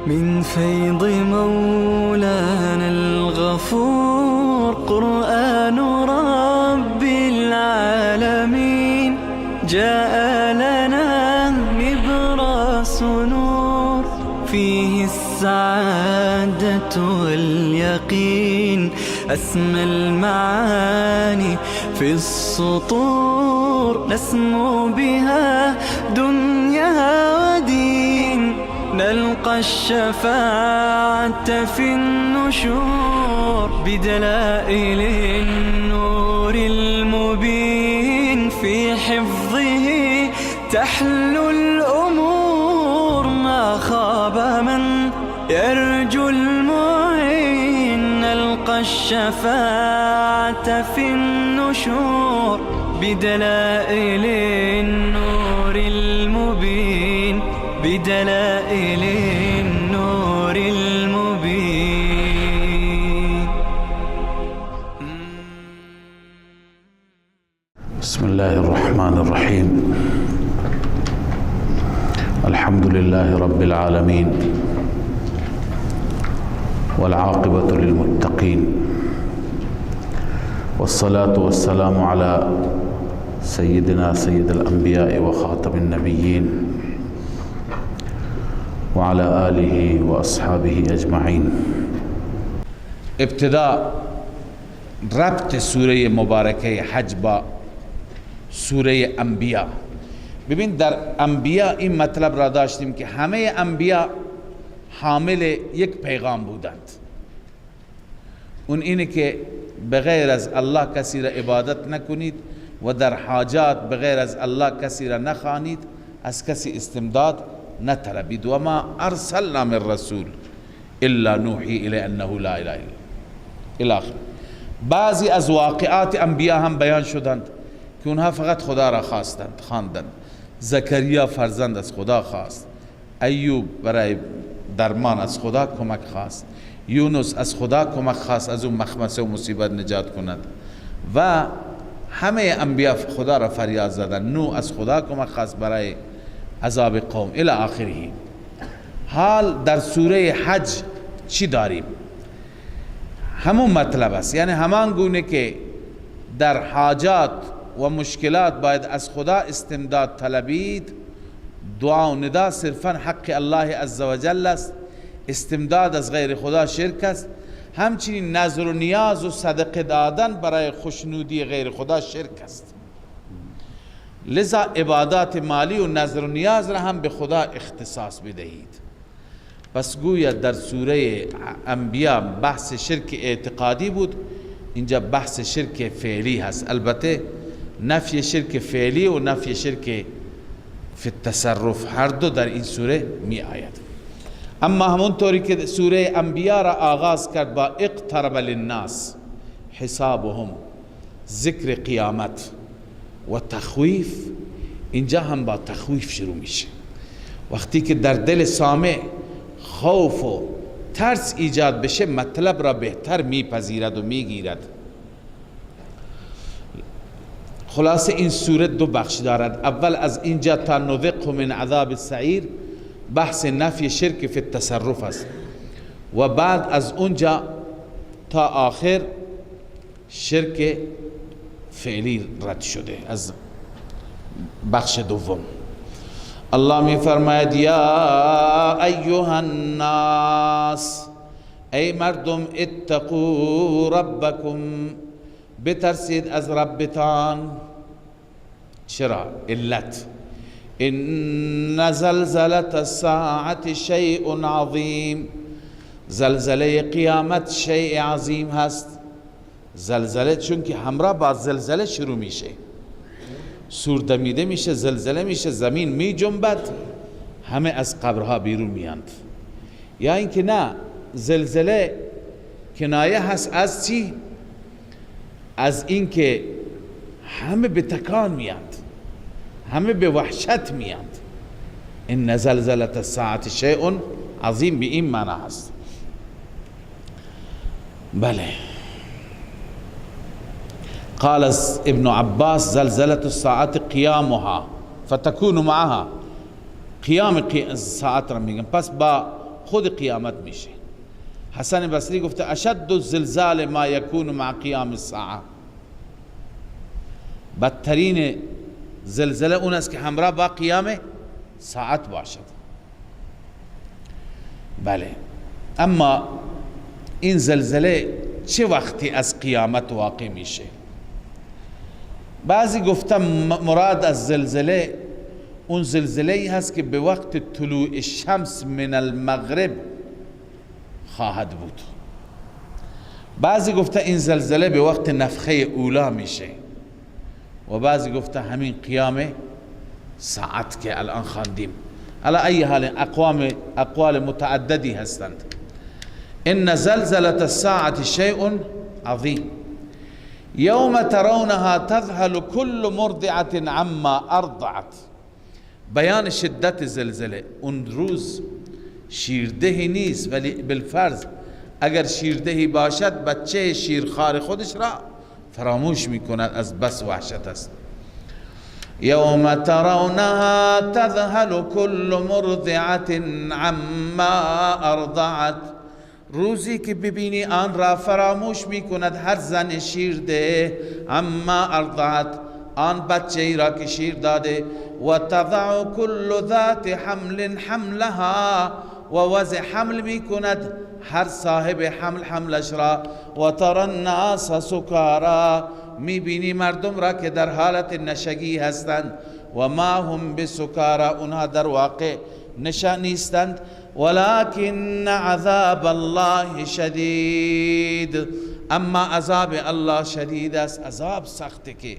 من فيض مولانا الغفور قرآن رب العالمين جاء لنا نبراس نور فيه السعادة واليقين أسمى المعاني في السطور نسمو بها دنيا ودين نلقى الشفاعة في النشور بدلائل النور المبين في حفظه تحلو الأمور ما خاب من يرجو المعين نلقى الشفاعة في النشور بدلائل النور المبين بدلائل النور المبين. بسم الله الرحمن الرحيم. الحمد لله رب العالمين والعاقبة للمتقين والصلاة والسلام على سيدنا سيد الأنبياء وخاتم النبيين وعلى آله وأصحابه أجمعين. ابتدا ربط سوره مبارکه حج با سوره انبیا. ببین در انبیا این مطلب را داشتیم که همه انبیا حامل یک پیغام بودند، اون اینه که بغیر از الله کسی را عبادت نکنید و در حاجات بغیر از الله کسی را نخوانید، از کسی استمداد نطلبید. و ما ارسلنا من رسول الا نوحی الی انه لا اله الا الله. بعضی از واقعات انبیا هم بیان شدند که اونها فقط خدا را خواندند. زکریا فرزند از خدا خواست، ایوب برای درمان از خدا کمک خواست، یونس از خدا کمک خواست از اون مخمسه و مصیبت نجات کند و همه انبیا خدا را فریاد زدند. نوح از خدا کمک خواست برای عذاب قوم الی آخره. حال در سوره حج چی داریم؟ همون مطلب است، یعنی همان گونه که در حاجات و مشکلات باید از خدا استمداد طلبید، دعا و ندا صرفا حق الله عزوجل است، استمداد از غیر خدا شرک است. همچنین نظر و نیاز و صدقه دادن برای خوشنودی غیر خدا شرک است. لذا عبادات مالی و نظر و نیاز را هم به خدا اختصاص بدهید. پس گویا در سوره انبیا بحث شرک اعتقادی بود، اینجا بحث شرک فعلی هست. البته نفی شرک فعلی و نفی شرک فی التصرف هر دو در این سوره می آید. اما همونطوری که سوره انبیا را آغاز کرد با اقترب للناس حسابهم، ذکر قیامت و تخویف، اینجا هم با تخویف شروع میشه. وقتی که در دل سامع خوف و ترس ایجاد بشه مطلب را بهتر میپذیرد و میگیرد. خلاصه این سوره دو بخش دارد. اول از اینجا تا نذقه من عذاب السعیر بحث نفی شرک فی التصرف است و بعد از اونجا تا آخر شرک فعلی رد شده از بخش دوم. الله می فرماید یا ایها الناس، ای مردم، اتقوا ربکم، بترسید از ربتان. چرا؟ علت ان زلزلة الساعة شیء عظیم، زلزله قیامت شیء عظیم هست. زلزله چون که همراه با زلزله شروع میشه، سور دمیده میشه، زلزله میشه، زمین می جنبد، همه از قبرها بیرون میاند. یا اینکه نه، زلزله کنایه هست از چی؟ از اینکه همه به تکان میاند، همه به وحشت میاند. ان زلزلة الساعة شیء عظیم به این معنی هست. بله، قال ابن عباس زلزلة الساعة قیامها فتكون معها، قیام ساعت را میگن. پس با خود قیامت میشه. حسن بصری گفته اشد الزلزال ما یکون مع قیام الساعه، بدترین زلزله اون است که همراه با قیام ساعت باشد. بله، اما این زلزله چه وقتی از قیامت واقع میشه؟ بعضی گفتم مراد از زلزله اون زلزله ای هست که به وقت طلوع شمس من المغرب خواهد بود. بعضی گفته این زلزله به وقت نفخه اولا میشه و بعضی گفته همین قیام ساعت که الان خواندیم. علی ای حال اقوال متعددی هستند. ان زلزله الساعه شیء عظیم یوم ترونها تذهل كل مرضعه عما ارضعت. بیان شدت زلزله، اون روز شیردهی نیست، ولی بالفرض اگر شیردهی باشد بچه شیرخوار خودش را فراموش میکند، از بس وحشت است. یوم ترونها تذهل كل مرضعه عما ارضعت، روزی که ببینی آن را فراموش میکند هر زن شیرده، عما ارضعت، آن بچه ای را که شیر داده، و تضع كل ذات حمل حملها، و وضع حمل میکند هر صاحب حمل حملش را، و ترى الناس سکارا، میبینی مردم را که در حالت نشگی هستند، و ما هم بسکارا، اونها در واقع نشا نیستند، ولكن عذاب الله شدید، اما عذاب الله شدید است، عذاب سخته که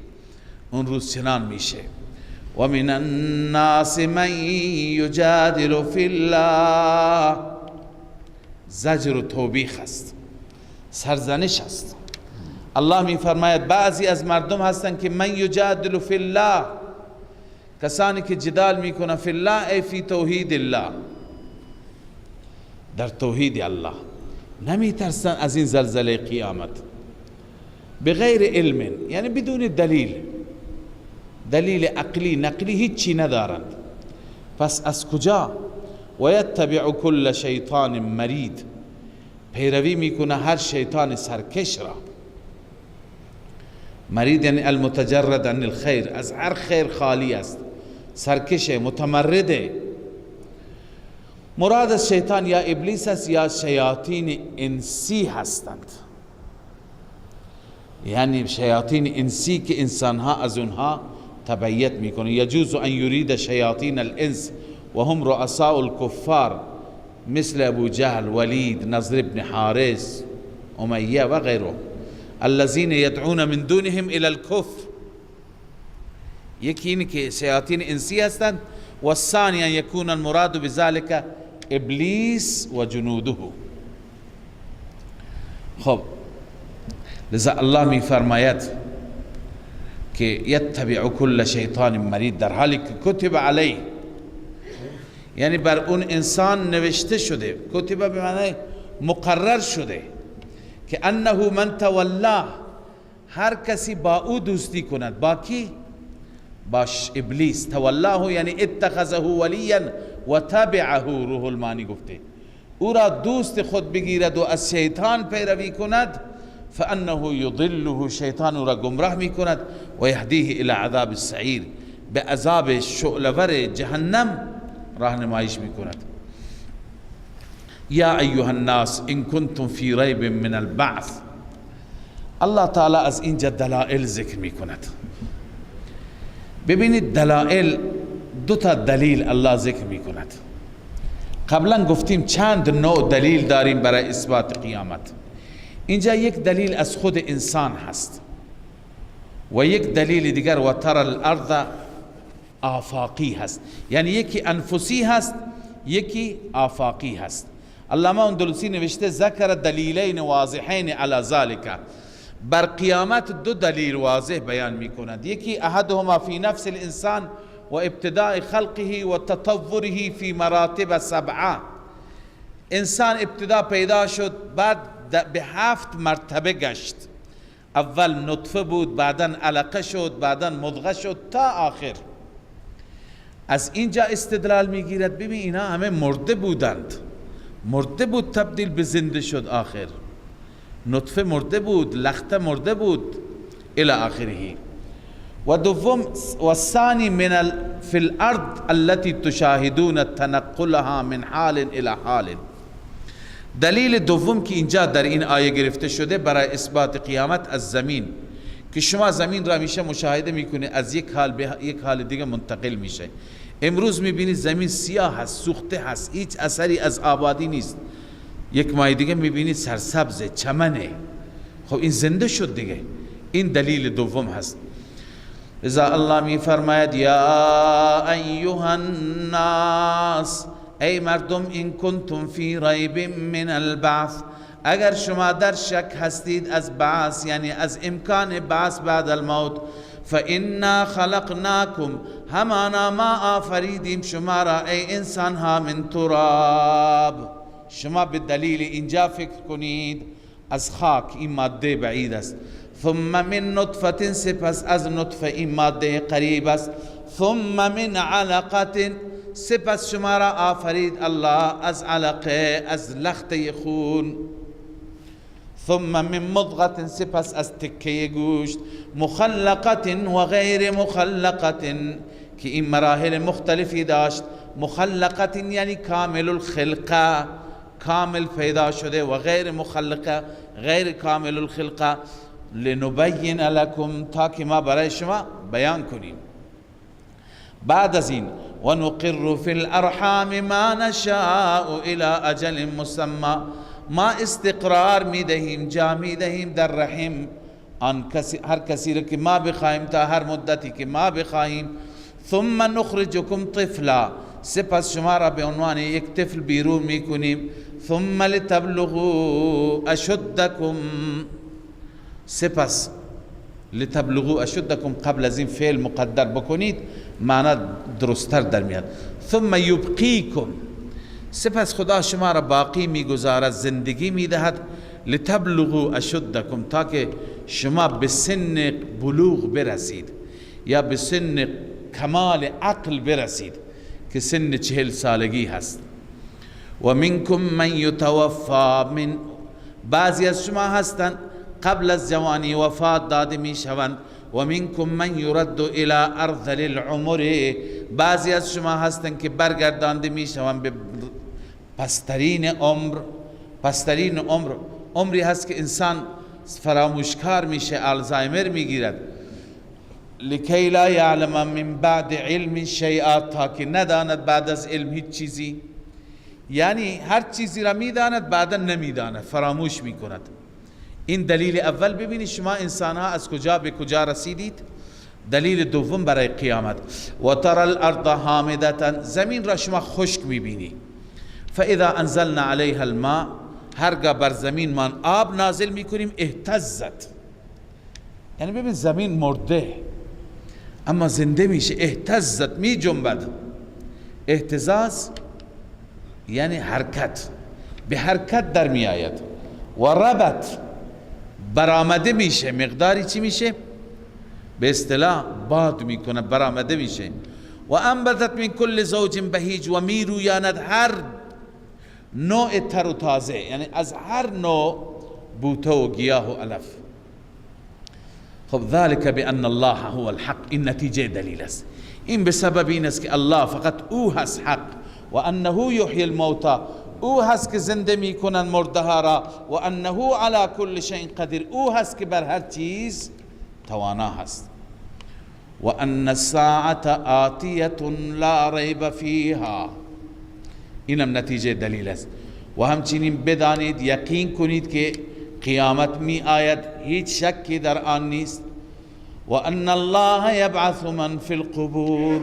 اون روز چنان میشه. و من الناس من یجادل فی الله، زجر و توبیخ است، سرزنش است. الله می فرماید بعضی از مردم هستند که من یجادل فی الله، کسانی که جدال میکنن فی الله ای فی توحید الله، در توحید الله، نمی ترسن از این زلزله قیامت، بغیر علم، یعنی بدون دلیل عقلی نقلی هیچی ندارند. پس از کجا؟ و یتبع کل شیطان مرید، پیروی میکنه هر شیطان سرکش را. مرید یعنی المتجرد عن الخیر، از هر خیر خالی است، سرکش، متمرده. مراد از شیطان یا ابلیس است یا شیاطین انسی هستند، یعنی شیاطین انسی که انسانها از اونها تبعیت میکنه. یجوز ان یرید شیاطین الانس و هم رؤساء الكفار مثل ابو جهل، ولید، نضر بن حارس، امیه و غیره، الذين يدعون من دونهم الى الكفر. یکی این که شیاطین انسی هستند، و الثانی ان یکون المراد بذلك ابلیس و جنوده. خب لذا الله می فرماید که یتبع کل شیطان مرید، در حالی که کتب علیه، یعنی بر اون انسان نوشته شده، کتب به معنی مقرر شده، که انه من تولاه، هر کسی با او دوستی کند. با کی؟ با ابلیس. تولاه یعنی اتخذه ولیا و تبعه، روح المانی گفته او را دوست خود بگیرد و از شیطان پیروی کند، فانه یضله، شیطان او را گمراه می کند، و یهدیه الی عذاب السعیر، به عذاب شعله‌ور جهنم راهنماییش می کند. یا ایها الناس ان کنتم فی ریب من البعث، الله تعالی از اینجا دلائل ذکر می کند. ببینید دلائل، دو تا دلیل الله ذکر می کند. قبلا گفتیم چند نوع دلیل داریم برای اثبات قیامت. اینجا یک دلیل از خود انسان هست و یک دلیل دیگر و ترى الارض آفاقی هست، یعنی یکی انفسی هست یکی آفاقی هست. علامه اندلسی نوشته ذکر دلیلین واضحین علی ذلك، بر قیامت دو دلیل واضح بیان می کند. یکی احدهما فی نفس الانسان و ابتداء خلقه و تطوره فی مراتب سبعه، انسان ابتدا پیدا شد، بعد به 7 مرتبه گشت. اول نطفه بود، بعدن علقه شد، بعدن مضغه شد تا آخر. از اینجا استدلال میگیرد ببین اینا همه مرده بودند، مرده بود تبدیل به زنده شد، آخر نطفه مرده بود، لخته مرده بود الى آخره. و دوم و الثانی من فی الارض التي تشاهدون تنقلها من حال الى حال. دلیل دوم که اینجا در این آیه گرفته شده برای اثبات قیامت از زمین، که شما زمین را میشه مشاهده میکنه از یک حال به یک حال دیگه منتقل میشه. امروز میبینید زمین سیاه هست، سوخته هست، هیچ اثری از آبادی نیست. یک ماه دیگه میبینید سرسبز چمنه. خب این زنده شد دیگه. این دلیل دوم هست. لذا الله میفرماید یا ایها الناس، ای مردم، این کنتم فی ریب من البعث، اگر شما در شک هستید از بعث، یعنی از امکان بعث بعد الموت، فانا خلقناکم، همانا ما آفریدیم شما را ای انسان ها، من تراب. شما به دلیل اینجا فکر کنید از خاک، این ماده بعید است. ثم من نطفه، سپس از نطفه، این ماده قریب است. ثم من علقه، سپس شما را آفرید الله از علقه، از لخته خون. ثم من مضغه، سپس از تکه گوشت. مخلقه و غیر مخلقه، که این مراحل مختلفی داشت. مخلقه یعنی کامل الخلقه، کامل پیدا شده، و غیر مخلقه، غیر کامل الخلقه. لنبین لکم، تا که ما برای شما بیان کنیم. بعد از این و نقر فی الارحام ما نشاء الى اجل مسمى، ما استقرار میدهیم، جا میدهیم در رحم آن کسی، هر کسی را که ما بخواهیم، تا هر مدتی که ما بخواهیم. ثم نخرجکم طفلا، سپس شما را به عنوان یک طفل بیرون میکنیم. ثم لتبلغوا اشدکم، سپس لتبلغوا اشدکم، قبل از این فعل مقدر بکنید معنی درستتر در میاد. ثم یبقیکم، سپس خدا شما را باقی میگذارد، زندگی میدهد. لتبلغوا اشدکم، تا که شما به سن بلوغ برسید، یا به سن کمال عقل برسید که سن 40 سالگی هست. و منکم من یتوفا، من بعضی از شما هستند قبل از جوانی وفات داده می شوند. و منکم من یرد الی ارذل العمر، بعضی از شما هستند که برگردانده می شوند به پسترین عمر. پسترین عمر عمری هست که انسان فراموشکار میشه، آلزایمر میگیرد. لکی لا یعلم من بعد علم شیئا، تا که نداند بعد از علم هیچ چیزی. یعنی هر چیزی را میداند بعدا نمیداند، فراموش میکند. این دلیل اول. ببینید شما انسان ها از کجا به کجا رسیدید. دلیل دوم برای قیامت. و ترى الارض هامدة، زمین را شما خشک میبینی. فاذا انزلنا علیها الماء، هرگاه بر زمین من آب نازل میکنیم، اهتزت، یعنی ببین زمین مرده اما زنده میشه. اهتزت، می جنبد. اهتزاز یعنی حرکت، به حرکت در می آید. و ربت، برآمده میشه. مقداری چی میشه؟ به اصطلاح باد میکنه، برآمده میشه. و انبتت من کل زوج بهیج، و می رویاند هر نوع تر و تازه، یعنی از هر نوع بوته و گیاه و علف. خب ذلك بان الله هو الحق، این نتیجه دلیل است. این به سبب این است که الله فقط او هست حق، و انه یحیی الموتى، او هست که زنده میکنن مرده ها را. و انه علی کل شیء قدیر، او هست که بر هر چیز توانا هست. و ان الساعة آتیة لا ریب فیها، اینم نتیجه دلیل است. و همچنین بدانید، یقین کنید که قیامت می آید، هیچ شکی در آن نیست. و ان الله یبعث من فی القبور،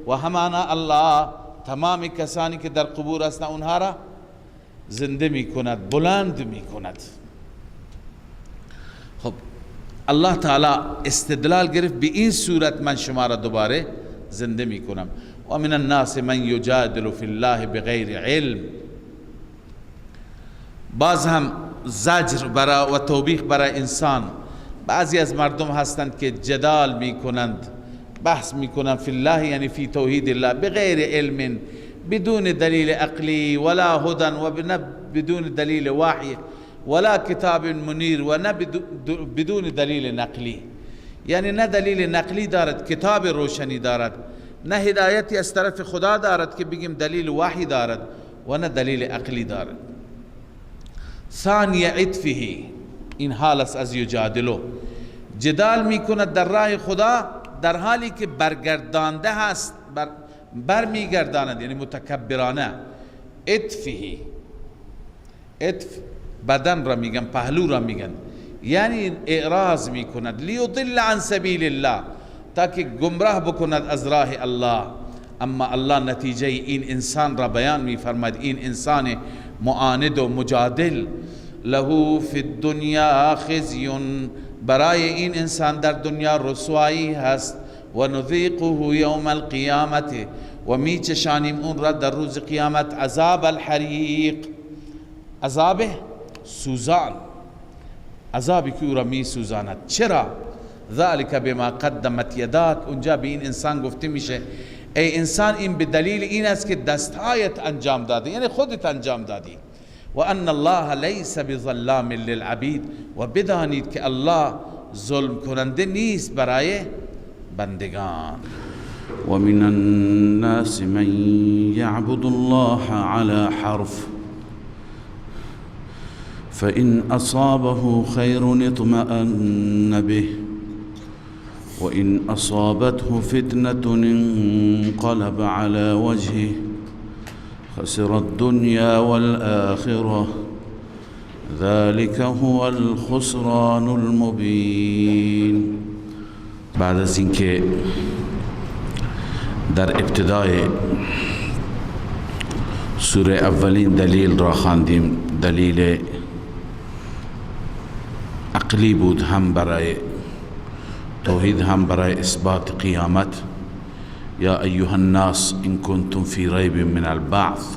و همانا الله تمام کسانی که در قبور هستند اونها را زنده می کند، بلند می کند. خب الله تعالی استدلال گرفت به این صورت من شما را دوباره زنده می کنم. و من الناس من یجادل فی الله بغیر علم، باز هم زجر برای و توبیخ برای انسان. بعضی از مردم هستند که جدال می کنند، بحث می کنند فی الله، یعنی فی توحید الله، بغیر علم، بدون دلیل عقلی ولا هدى و بدون دلیل وحی ولا کتاب منیر و نه بدون دلیل نقلی. یعنی نه دلیل نقلی دارد، کتاب روشنی دارد، نه هدایتی از طرف خدا دارد که بگیم دلیل وحی دارد و نه دلیل عقلی دارد. ثانی عطفه، این حال است از یجادلو، جدال میکند در راه خدا در حالی که برگردانده هست، برمیگرداند، یعنی متکبرانه. عطفه، عطف بدن را میگن، پهلو را میگن، یعنی اعراض میکند. لیضل عن سبیل الله، تاکه گمراه بکند از راه الله. اما الله نتیجه این انسان را بیان میفرماید. این انسان معاند و مجادل، له فی الدنیا خزی، برای این انسان در دنیا رسوایی هست. و نذیقه یوم القیامت، و میچشانیم اون را در روز قیامت عذاب الحریق، عذاب سوزان، عذابی که او را می سوزاند. چرا؟ ذالک بما قدمت یداک، اونجا به این انسان گفته میشه ای انسان این به دلیل این است که دستهایت انجام داده، یعنی خودت انجام دادی. و ان الله لیس بظلام للعبید، و بدانید که الله ظلم کننده نیست برای بندگان. ومن الناس من يعبد الله على حرف فإن أصابه خير اطمأن به وإن أصابته فتنة انقلب على وجهه خسر الدنيا والآخرة ذلك هو الخسران المبين. بعد از اینکه در ابتدای سوره اولین دلیل را خواندیم، دلیل عقلی بود، هم برای توحید هم برای اثبات قیامت. یا ایها الناس ان کنتم فی ریب من البعث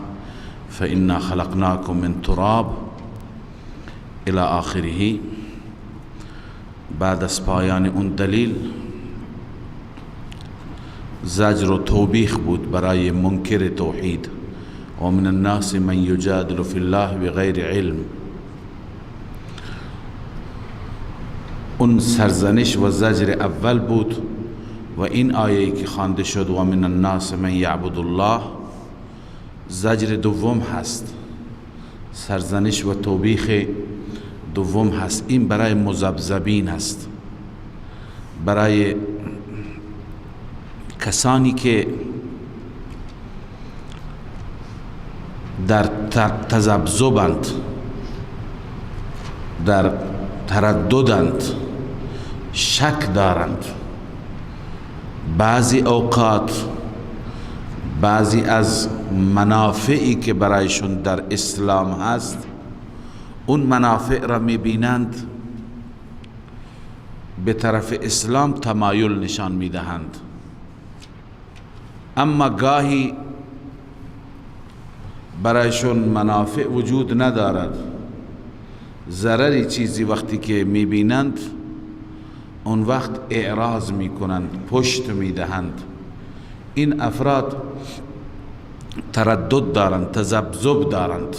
فانا خلقناکم من تراب الى آخره. بعد از پایان اون دلیل زجر و توبیخ بود برای منکر توحید. و من الناس من یجادل فی الله بغیر علم. اون سرزنش و زجر اول بود و این آیه که خوانده شد و من الناس من یعبد الله زجر دوم هست، سرزنش و توبیخ دوم هست. این برای مذبذبین هست، برای کسانی که در تذبذبند، در ترددند، شک دارند. بعضی اوقات بعضی از منافعی که برایشون در اسلام هست، اون منافع را میبینند به طرف اسلام تمایل نشان میدهند. اما گاهی برایشون منافع وجود ندارد، ضرری چیزی وقتی که میبینند اون وقت اعراض میکنند، پشت میدهند. این افراد تردد دارند، تذبذب دارند.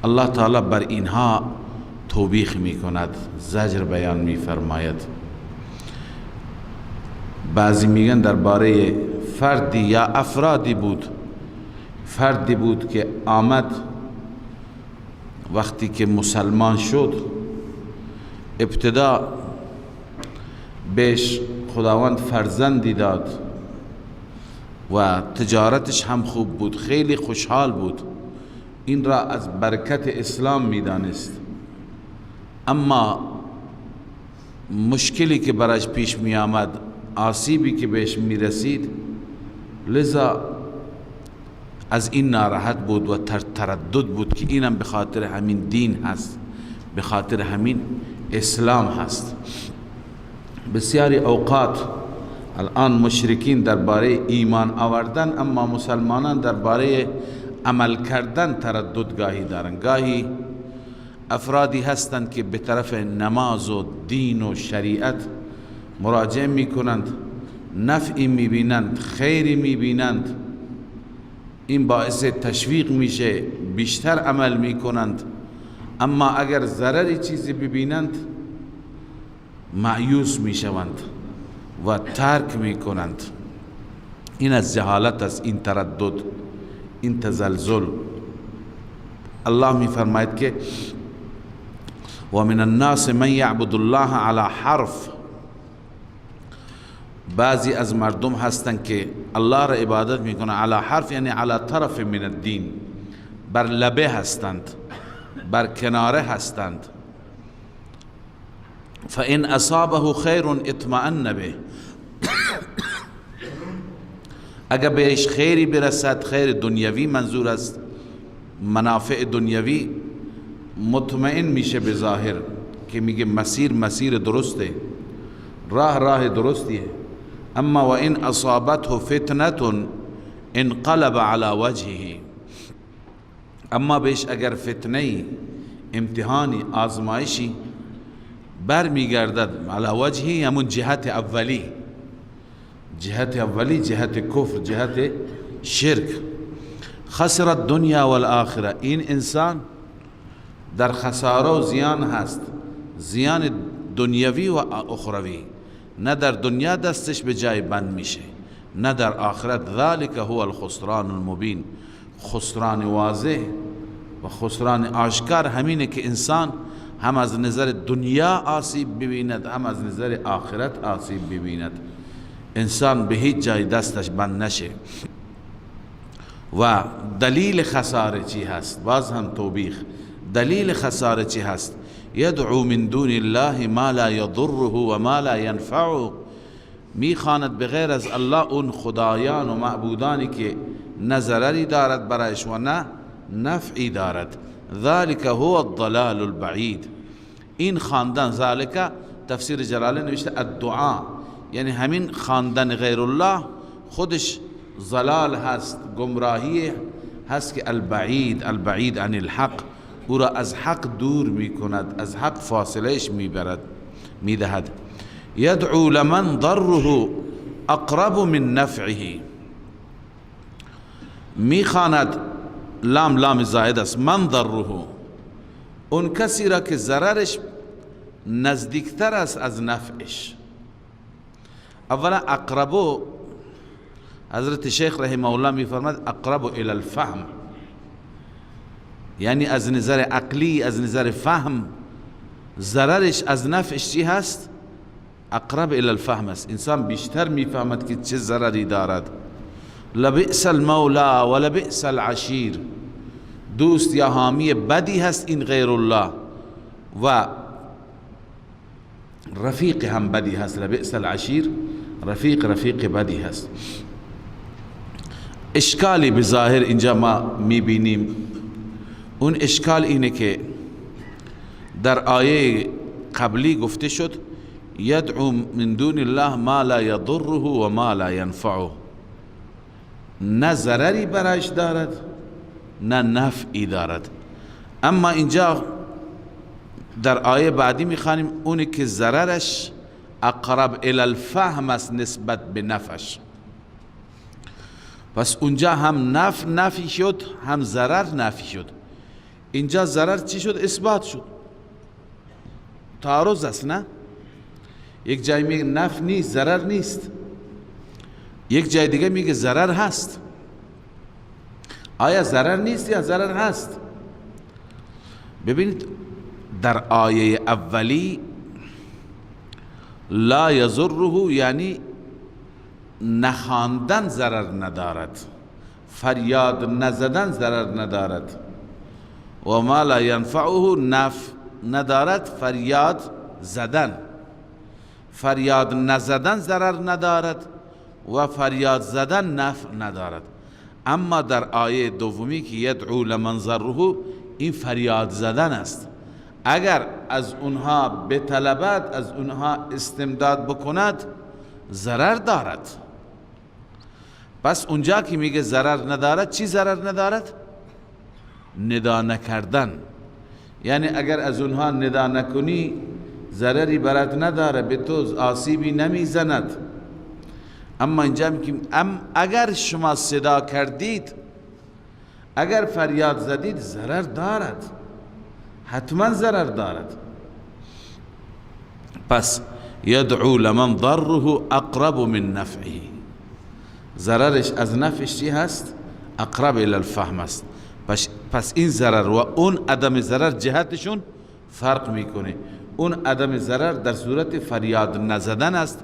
الله تعالی بر اینها توبیخ میکند، زجر بیان میفرماید. بعضی میگن درباره فردی یا افرادی بود، فردی بود که آمد وقتی که مسلمان شد، ابتدا بهش خداوند فرزندی داد و تجارتش هم خوب بود، خیلی خوشحال بود، این را از برکت اسلام میدانست. اما مشکلی که برایش پیش می آمد، آسیبی که بهش می رسید، لذا از این ناراحت بود و تردد بود که اینم به خاطر همین دین هست، به خاطر همین اسلام هست. بسیاری اوقات الان مشرکین درباره ایمان آوردن، اما مسلمانان درباره عمل کردن تردد گاهی دارن. گاهی افرادی هستند که به طرف نماز و دین و شریعت مراجعه می کنند، نفعی می بینند، خیری می بینند، این باعث تشویق میشه بیشتر عمل میکنند، اما اگر ضرری چیزی ببینند مایوس میشوند و ترک میکنند. این از جهالت است، این تردد، این تزلزل. الله میفرماید که و من الناس من یعبد الله علی حرف، بعضی از مردم هستند که الله را عبادت میکنه علی حرف، یعنی علی طرف من الدین، بر لبه هستند، بر کناره هستند. فإن اصابه خیر اطمأن به، اگر بهش خیری برسد، خیر دنیوی منظور است، منافع دنیوی، مطمئن میشه به ظاهر که میگه مسیر درسته، راه درستیه. اما و این اصابته فتنه انقلب علی وجهه، اما بهش اگر فتنه، امتحانی، آزمایشی بر میگردد علی وجهه، همون جهت اولی، جهت کفر، جهت شرک، خسر الدنیا والآخره، این انسان در خساره و زیان هست، زیان دنیوی و اخروی. نه در دنیا دستش به جای بند میشه، نه در آخرت. ذلك هو الخسران المبین، خسران واضح و خسران آشکار همینه که انسان هم از نظر دنیا آسیب ببیند، هم از نظر آخرت آسیب ببیند. انسان به هیچ جای دستش بند نشه. و دلیل خساره چی هست؟ باز هم توبیخ. دلیل خساره چی هست؟ یدعو من دون الله ما لا یضره و ما لا ینفعه، میخواند بغیر از الله اون خدایان و معبودانی که نه ضرری دارد برایش و نه نفعی دارد. ذلك هو الضلال البعید، این خواندن، ذالک تفسیر جلاله نوشته الدعاء، یعنی همین خواندن غیر الله خودش ضلال هست، گمراهی هست که البعید عن الحق، او را از حق دور می کند، از حق فاصلهش می دهد. یدعو لمن ضره اقرب من نفعه، می خواند، لام زائد است، من ضره، اون کسی را که ضررش نزدیکتر است از نفعش. اولا اقربو، حضرت شیخ رحمه الله می فرماید اقرب الى الفهم، یعنی از نظر عقلی، از نظر فهم، ضررش از نفعش چی هست؟ اقرب الى الفهم است. انسان بیشتر میفهمد که چه ضرری دارد. لبئس المولا و لبئس العشیر، دوست یا حامی بدی هست این غیر الله، و رفیق هم بدی هست. لبئس العشیر، رفیق بدی هست. اشکالی به ظاهر اینجا ما میبینیم، اون اشکال اینه که در آیه قبلی گفته شد یدعو من دون الله ما لا یضره و ما لا ینفعه، نه ضرری برایش دارد نه نفعی دارد. اما اینجا در آیه بعدی میخوانیم اونی که ضررش اقرب الی الفهم است نسبت به نفعش. پس اونجا هم نفی شد، هم ضرر نفی شد. اینجا ضرر چی شد؟ اثبات شد. تعارض است نه؟ یک جای میگه نفع نیست، ضرر نیست، یک جای دیگه میگه ضرر هست. آیا ضرر نیست یا ضرر هست؟ ببینید در آیه اولی لا یضره یعنی نخواندن ضرر ندارد، فریاد نزدن ضرر ندارد، و ما لا ینفعه نفع ندارد، فریاد نزدن ضرر ندارد و فریاد زدن نفع ندارد. اما در آیه دومی که یدعو لمن ضره، این فریاد زدن است. اگر از اونها بطلبد، از اونها استمداد بکند، ضرر دارد. پس اونجا که میگه ضرر ندارد، چی ضرر ندارد؟ ندا نکردن. یعنی اگر از اونها ندا نکنی ضرری برات نداره، به تو آسیبی نمیزند. اما اینجا میگیم اگر شما صدا کردید اگر فریاد زدید ضرر دارد، حتما ضرر دارد. پس یدعو لمن ضره اقرب من نفعه، ضررش از نفعش چی هست؟ اقرب الى الفهم است. پس این ضرر و اون عدم ضرر جهتشون فرق میکنه. اون عدم ضرر در صورت فریاد نزدن است،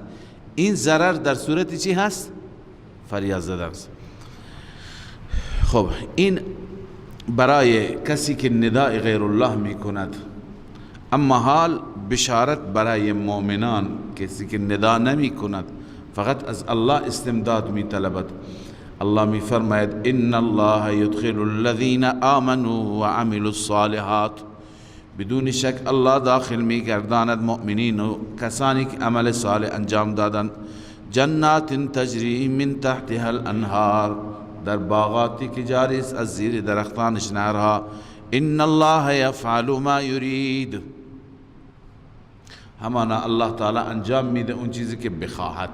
این ضرر در صورت چی هست؟ فریاد زدن است. خب این برای کسی که نداء غیر الله میکند. اما حال بشارت برای مؤمنان، کسی که ندا نمی کند فقط از الله استمداد می طلبد. الله می فرماید ان الله يدخل الذين آمنوا وعملوا الصالحات، بدون شک الله داخل می گرداند مؤمنین و کسانی که عمل صالح انجام دادن، جنات تجری من تحتها الانهار، در باغاتی که جاری است از زیر درختانش نهرها. ان الله يفعل ما يريد، همانا الله تعالی انجام میده اون چیزی که بخواهد.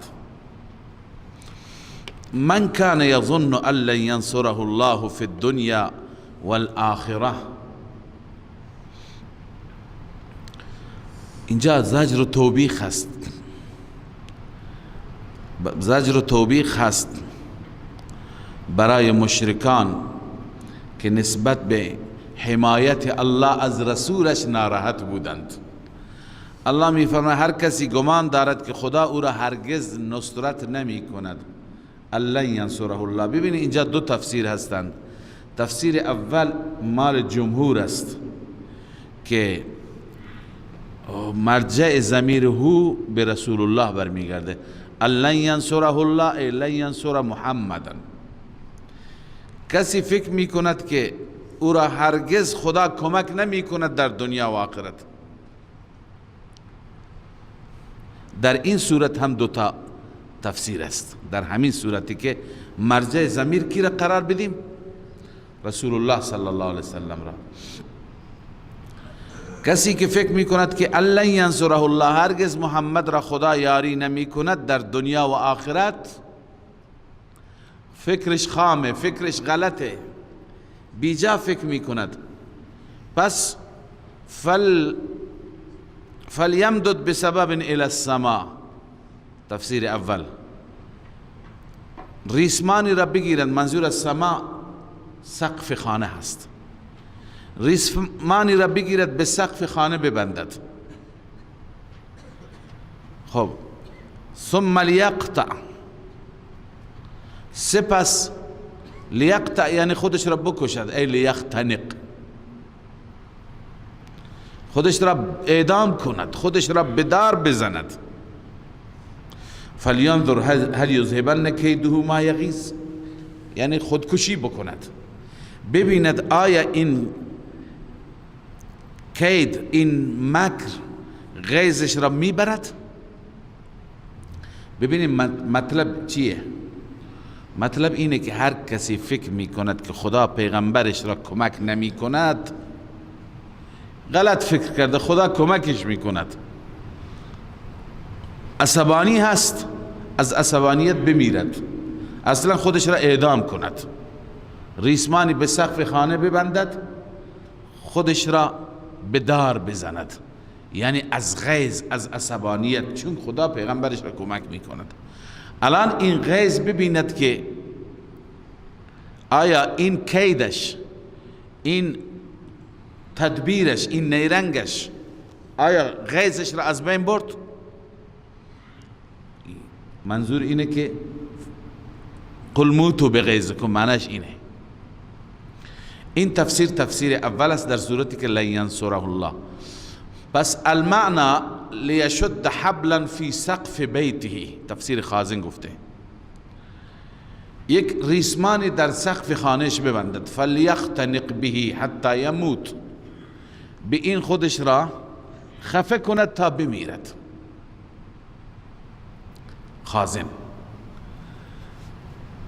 من کان یظن ان لن ینصره الله فی الدنیا والآخره، اینجا زجر و توبیخ است، زجر و توبیخ هست برای مشرکان که نسبت به حمایت الله از رسولش ناراحت بودند. الله می فرماید هر کسی گمان دارد که خدا او را هرگز نصرت نمی کند، لن ینصره الله. ببینید اینجا دو تفسیر هستند. تفسیر اول مال جمهور است که مرجع ضمیر هو به رسول الله برمیگرده. لن ینصره الله ای لن ینصر محمدا. کسی فکر می کند که او را هرگز خدا کمک نمی کند در دنیا و آخرت. در این صورت هم دو تا تفسیر است. در همین صورتی که مرجع ضمیر کی را قرار بدیم؟ رسول الله صلی الله علیه وسلم را. کسی که فکر می کند که لن ینصره الله، هرگز محمد را خدا یاری نمی کند در دنیا و آخرت، فکرش خامه، فکرش غلطه، بیجا فکر می کند. پس فلیمدد بسبب الى السماء، تفسیر اول. ریسمانی را بگیرند، منظور از سما سقف خانه هست، ریسمانی را بگیرد به سقف خانه ببندد. خب ثم لیقطع، سپس لیقطع یعنی خودش را بکشد، ای لیختنق، خودش را اعدام کند، خودش را به دار بزند. فلینظر هل یذهبن کیده ما یغیظ، یعنی خودکشی بکند، ببیند آیا این کید، این مکر غیظش را میبرد. ببینید مطلب چیه؟ مطلب اینه که هر کسی فکر میکند که خدا پیغمبرش را کمک نمی کند، غلط فکر کرده. خدا کمکش میکند. عصبانی هست، از عصبانیت بمیرد، اصلا خودش را اعدام کند، ریسمانی به سقف خانه ببندد، خودش را به دار بزند، یعنی از غیظ، از عصبانیت، چون خدا پیغمبرش را کمک میکند. الان این غیظ ببیند که آیا این کیدش، این تدبیرش، این نیرنگش، آیا غیظش را از بین برد؟ منظور اینه که قل موتوا بغیظکم، معنیش اینه. این تفسیر اول است در صورتی که لن ینصره الله. پس المعنى لیشد حبلا فی سقف بیته، تفسیر خازن گفته یک ریسمانی در سقف خانهش ببندد، فلیختنق به حتی یموت، به این خودش را خفه کند تا بمیرد. خازن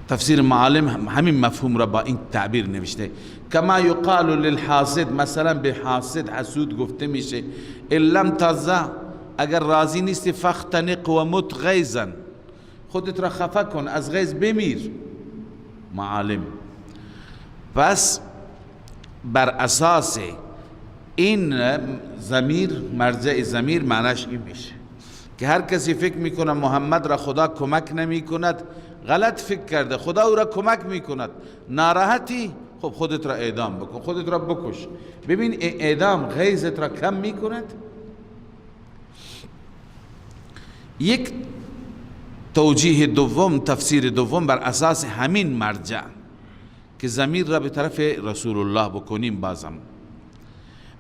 تفسیر معالم همین مفهوم را با این تعبیر نوشته. کما یقال للحاسد، مثلا به حاسد، حسود گفته میشه ان لم ترضى، اگر راضی نیستی، فاختنق و مت غیظا، خودت را خفه کن، از غیظ بمیر. معالم پس بر اساس این ضمیر، مرجع ضمیر معناش این میشه که هر کسی فکر میکنه محمد را خدا کمک نمی کند، غلط فکر کرده. خدا او را کمک میکند. ناراحتی؟ خب خودت را اعدام بکن، خودت را بکش. ببین اعدام غیظت را کم میکند. یک توجیه دوم، تفسیر دوم بر اساس همین مرجع که ضمیر را به طرف رسول الله بکنیم، بازم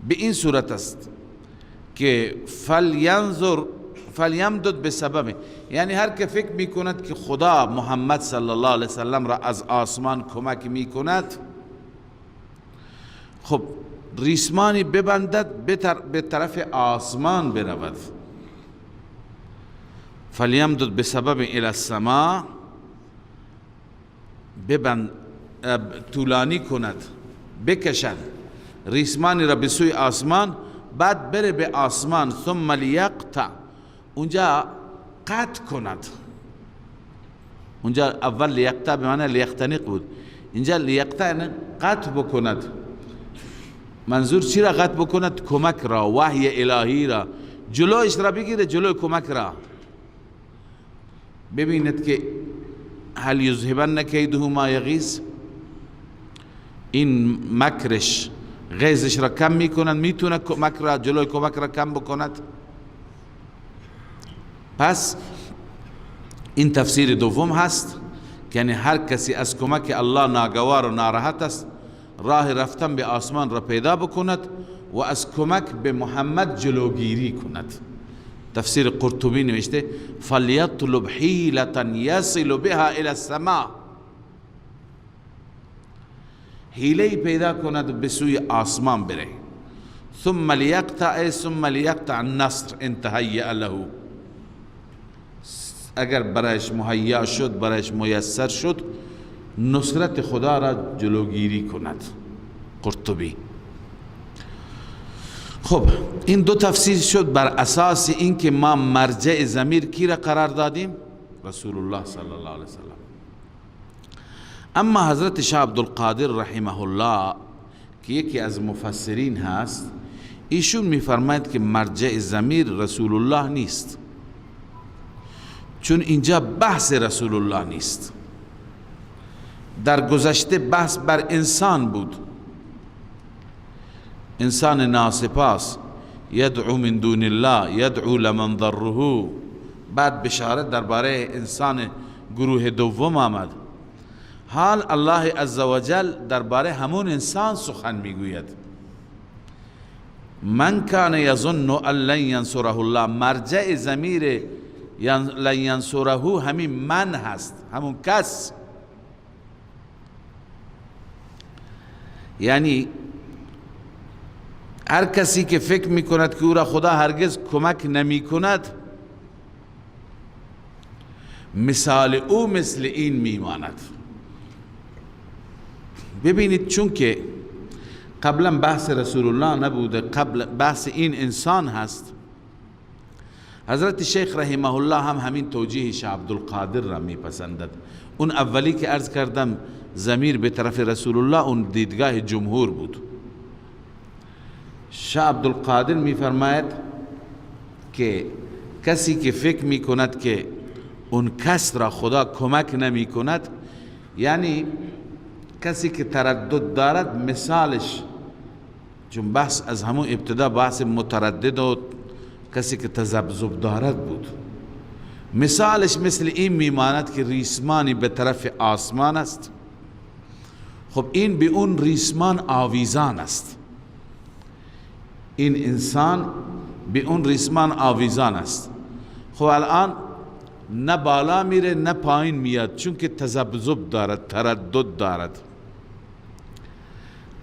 به این صورت است که فلیمدد به سبب، یعنی هر که فکر میکند که خدا محمد صلی الله علیه وسلم را از آسمان کمک میکند، خب ریسمانی ببندد به طرف آسمان برود. فلیمدد به سبب الی السماء، ببند، طولانی کند، بکشد ریسمانی را به سوی آسمان، بعد بره به آسمان. ثم لیقطع، اونجا قطع کند. اونجا اول لیقطع به معنی لیقتنق بود، اینجا لیقطع قطع بکند. منظور چی را قطع بکند؟ کمک را، وحی الهی را، جلوش را بگیره، جلوی کمک را. ببینید که هل یذهبن کیده ما یغیظ، این مکرش غیظش را کم میکند، میتونه کمک را، جلوی کمک را کم بکند. پس این تفسیر دوم هست که یعنی هر کسی از کمک الله ناگوار و ناراحت است، راه رفتن به آسمان را پیدا بکند و از کمک به محمد جلوگیری کند. تفسیر قرطبی نوشته فلیطلب حیلة یصل بها الی السماء، حیله پیدا کند به سوی آسمان بره. ثم لیقطع النصر انتهیأ له، اگر برایش مهیا شد، برایش میسر شد، نصرت خدا را جلوگیری کند. قرطبی. خب این دو تفسیر شد بر اساس اینکه ما مرجع ضمیر کی را قرار دادیم؟ رسول الله صلی الله علیه وسلم. اما حضرت شاه عبدالقادر رحمه الله که یکی از مفسرین هست، ایشون میفرماید که مرجع ضمیر رسول الله نیست، چون اینجا بحث رسول الله نیست. در گذشته بحث بر انسان بود، انسان ناسپاس، یدعو من دون الله یدعو لمن ضره. بعد بشارت درباره انسان گروه دوم آمد. حال الله عزوجل درباره همون انسان سخن میگوید. من کان یظن ان لن ینصره الله، مرجع ضمیر لن ینصره همین من هست، همون کس. یعنی هر کسی که فکر میکند که او را خدا هرگز کمک نمی کند، مثال او مثل این میماند. ببینید چون که قبلا بحث رسول الله نبوده، قبل بحث این انسان هست. حضرت شیخ رحمه الله هم همین توجیه شاه عبدالقادر را میپسندد. اون اولی که عرض کردم ضمیر به طرف رسول الله، اون دیدگاه جمهور بود. شاه عبدالقادر میفرماید که کسی که فکر میکند که اون کس را خدا کمک نمی کند، یعنی کسی که تردد دارد، مثالش، چون بحث از همون ابتدا بحث متردد و کسی که تذبذب دارد بود، مثالش مثل این میماند که ریسمانی به طرف آسمان است. خب این به اون ریسمان آویزان است، این انسان به اون ریسمان آویزان است. خب الان نه بالا میره نه پایین میاد، چون که تذبذب دارد، تردد دارد.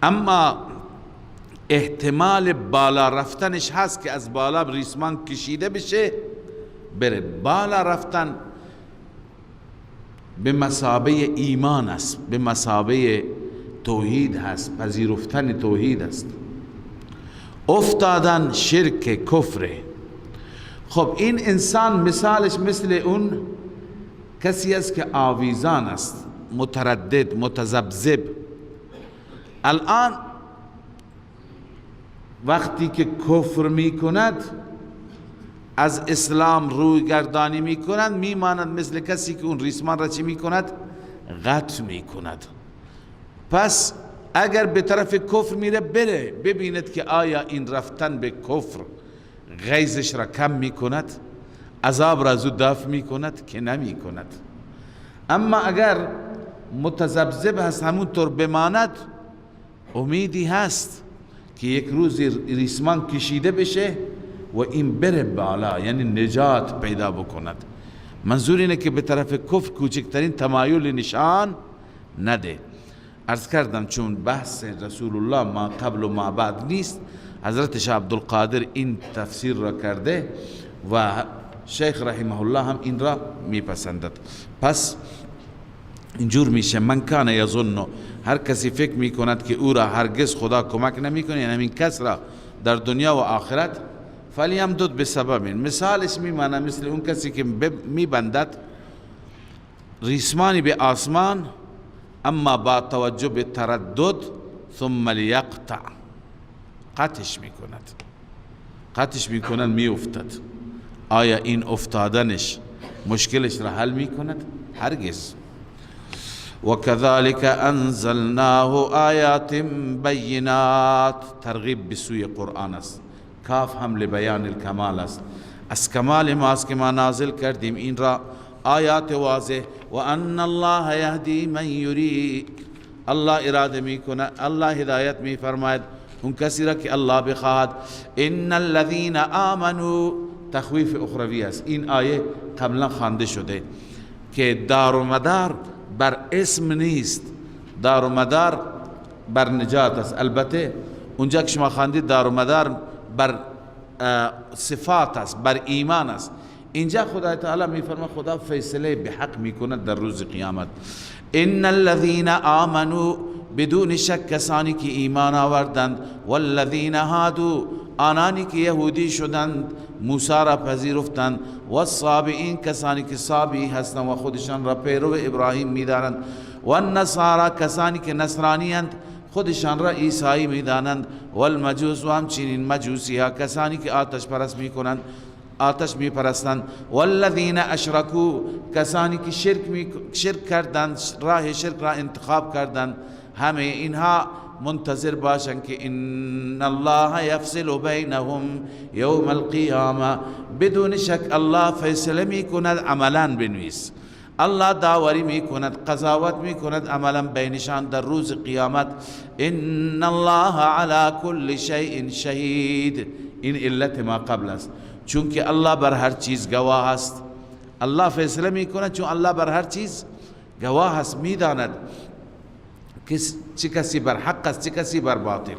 اما احتمال بالا رفتنش هست که از بالا ریسمان کشیده بشه بره. بالا رفتن به مثابه ایمان است، به مثابه توحید هست، پذیرفتن توحید است. افتادن شرک، کفر. خب این انسان مثالش مثل اون کسی است که آویزان است، متردد، متذبذب. الان وقتی که کفر میکند از اسلام روی گردانی میکند میماند مثل کسی که اون ریسمان را چی میکند؟ قطع میکند. پس اگر به طرف کفر میره بره ببیند که آیا این رفتن به کفر غیظش را کم میکند، عذاب را زود دفع میکند که نمیکند. اما اگر متذبذب هست همونطور بماند، امیدی هست که یک روز ریسمان کشیده بشه و این بره بالا، یعنی نجات پیدا بکند. منظور اینه که به طرف کفر کوچکترین تمایل نشان نده. عرض کردم چون بحث رسول الله ما قبل و ما بعد نیست، حضرت شیخ عبدالقادر این تفسیر را کرده و شیخ رحمه الله هم این را میپسندد. پس اینجور میشه من کان یظن، هر کسی فکر میکند که او را هرگز خدا کمک نمیکنه، یعنی همین کس را در دنیا و آخرت، فلیمدد بسبب، مثالش میمانه مثل اون کسی که میبندد ریسمانی به آسمان اما با توجه به تردد ثم لیقطع، قطعش میکند میافتد. آیا این افتادنش مشکلش را حل میکند؟ هرگز. وكذلك انزلناه آیات بینات، ترغیب به سوی قرآن است. کاف هم لبیان الکمال است، از کمال ماست که ما نازل کردیم این را آیات واضح. و ان الله یهدی من یرید، الله اراده میکنه، الله هدایت میفرماید اون کسی را که الله بخواهد. ان الذين آمنوا، تخویف اخروی است. این آیه قبلا خوانده شده که دار و مدار بر اسم نیست، دار و مدار بر نجات است. البته اونجا که شما خواندید دار و مدار بر صفات است، بر ایمان است. اینجا خدا تعالی میفرما خدا فیصله به حق میکند در روز قیامت. ان الذين آمنوا، بدون شک کسانی که ایمان آوردند، والذین هادوا، آنانی که یهودی شدند موسی را پذیرفتند، والصابئین، کسانی که صابئی هستند و خودشان را پیرو ابراهیم میدانند، والنصارى، کسانی که نصرانی‌اند خودشان را عیسایی میدانند، والمجوس، و همچنین مجوسی ها، کسانی که آتش پرست میکنند، آتش میپرستند، والذین اشرکوا، کسانی که شرک کردند، راه شرک را انتخاب کردند. همه اینها منتظر باشند که ان الله یفصل بینهم یوم القیامه، بدون شک الله فیصله میکند. عملا بنویس، الله داوری میکند، قضاوت میکند عملا بینشان در روز قیامت. ان الله علی کل شیء شهید، این علت ما قبل است، چون که الله بر هر چیز گواه است. الله فیصله میکند چون الله بر هر چیز گواه است، میداند چه کسی بر حق است چه کسی بر باطل.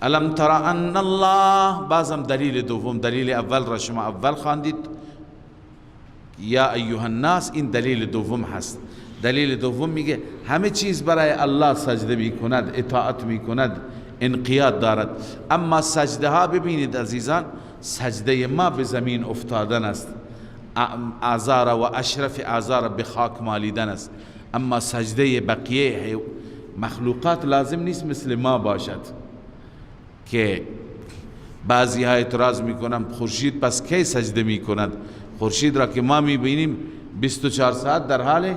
الم تر ان الله، بازم دلیل دوم، دلیل اول را شما اول خواندید یا ایها الناس، این دلیل دوم هست. دلیل دوم میگه همه چیز برای الله سجده میکند، اطاعت میکند، انقیاد دارد. اما سجده ها ببینید عزیزان، سجده ما به زمین افتادن است، اعضا و اشرف اعضا به خاک مالیدن است. اما سجده بقیه مخلوقات لازم نیست مثل ما باشد که بعضی ها اعتراض میکنن خورشید پس کی سجده میکند؟ خورشید را که ما میبینیم 24 ساعت در حال